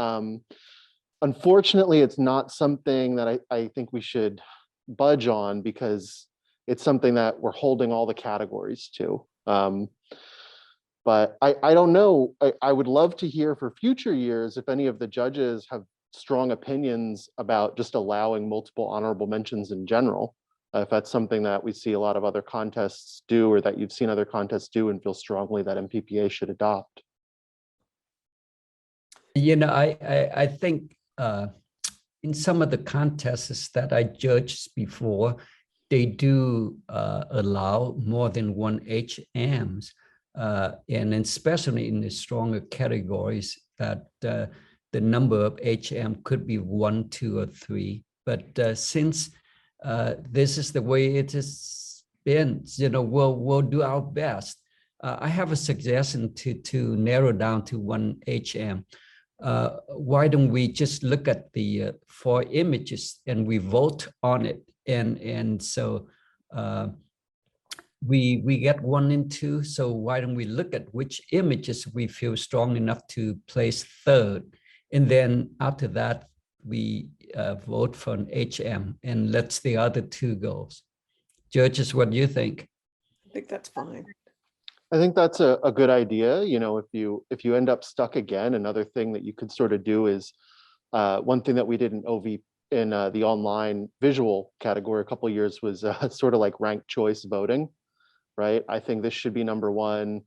unfortunately, it's not something that I think we should budge on, because it's something that we're holding all the categories to. But I don't know. I would love to hear for future years if any of the judges have strong opinions about just allowing multiple honorable mentions in general. If that's something that we see a lot of other contests do, or that you've seen other contests do and feel strongly that MPPA should adopt. You know, I think in some of the contests that I judged before, they do allow more than 1 HMs. And especially in the stronger categories, that the number of HM could be 1, 2, or 3. But since this is the way it has been, you know, we'll do our best. I have a suggestion to narrow down to 1 HM. Why don't we just look at the 4 images and we vote on it? And so we get 1 and 2. So why don't we look at which images we feel strong enough to place 3rd, and then after that we vote for an HM and let's the other 2 goes. Judges, what do you think? I think that's fine. I think that's a good idea. You know, if you end up stuck again, another thing that you could sort of do is one thing that we did in the online visual category a couple of years was sort of like ranked choice voting, right? I think this should be number 1.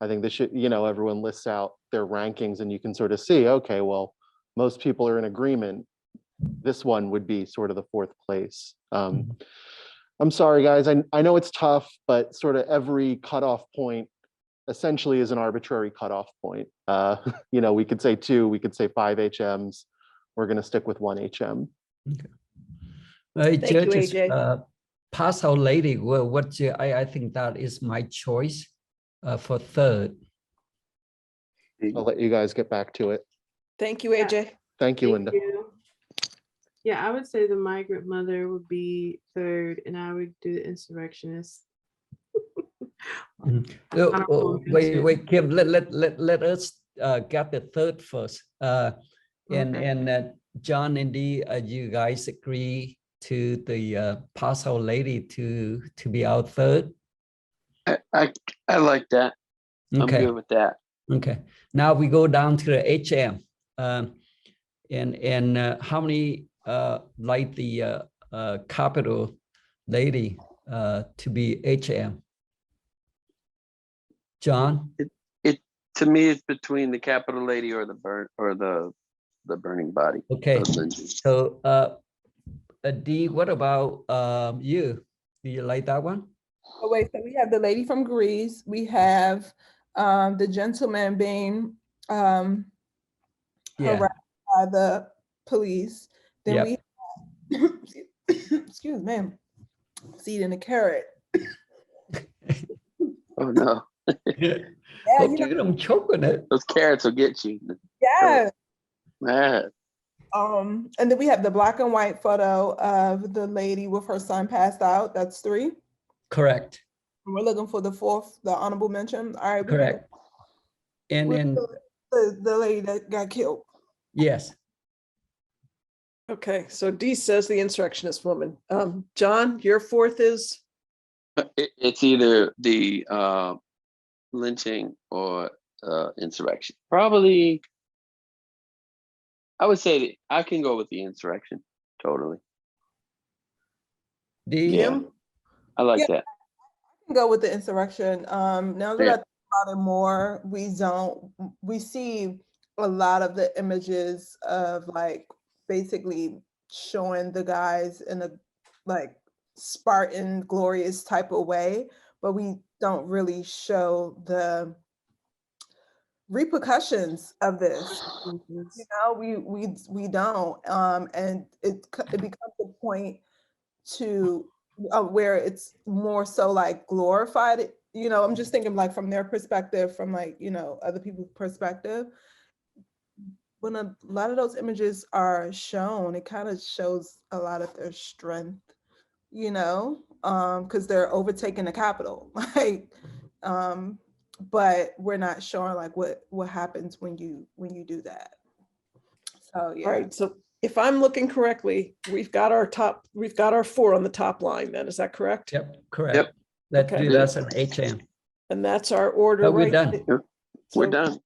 I think this should, you know, everyone lists out their rankings and you can sort of see, okay, well, most people are in agreement. This one would be sort of the 4th place. I'm sorry, guys. I know it's tough, but sort of every cutoff point essentially is an arbitrary cutoff point. You know, we could say 2, we could say 5 HMs. We're going to stick with 1 HM. Okay. Hey, Thank you, judges, AJ. pass out lady. Well, I think that is my choice for third. I'll let you guys get back to it. Thank you, AJ. Thank you, Thank Linda. you. Yeah, I would say the migrant mother would be third, and I would do the insurrectionist. Honorable mention. Wait, Kim, let us get the third first. And John and Dee, you guys agree to the pass out lady to be our third? I like that. I'm Okay. good with that. Okay. Now we go down to the HM. And how many like the capital lady to be HM? John? It to me, it's between the Capitol lady or the burning body. Okay. of Lindsay. So Dee, what about you? Do you like that one? Oh, wait, so we have the lady from Greece. We have the gentleman being Yeah. harassed by the police. Then Yeah. we, excuse me, seed in the carrot. Oh no, Yeah, Hope you don't choke on it. those carrots will get you. yeah. Man, And then we have the black and white photo of the lady with her son passed out. That's 3. Correct. And we're looking for the 4th, the honorable mention. All right, Correct. And the lady that got killed. yes. Okay, so Dee says the insurrectionist woman. John, your fourth is? it's either the lynching or insurrection. Probably, I would say that I can go with the insurrection. Totally. Dee? Yeah, I like Yeah. that. I can go with the insurrection. Now that I think about it more, we see a lot of the images of like basically showing the guys in a like Spartan glorious type of way, but we don't really show the repercussions of this. You know, we don't, and it becomes a point to where it's more so like glorified. You know, I'm just thinking like from their perspective, from like, you know, other people's perspective. When a lot of those images are shown, it kind of shows a lot of their strength, you know, because they're overtaking the Capitol. Like, but we're not showing like what happens when you do that. So yeah. All right, so if I'm looking correctly, we've got our 4 on the top line then, is that correct? Yep, correct. Yep. Let's Okay. do that's an HM. And that's our order, But we're right? done. We're So done.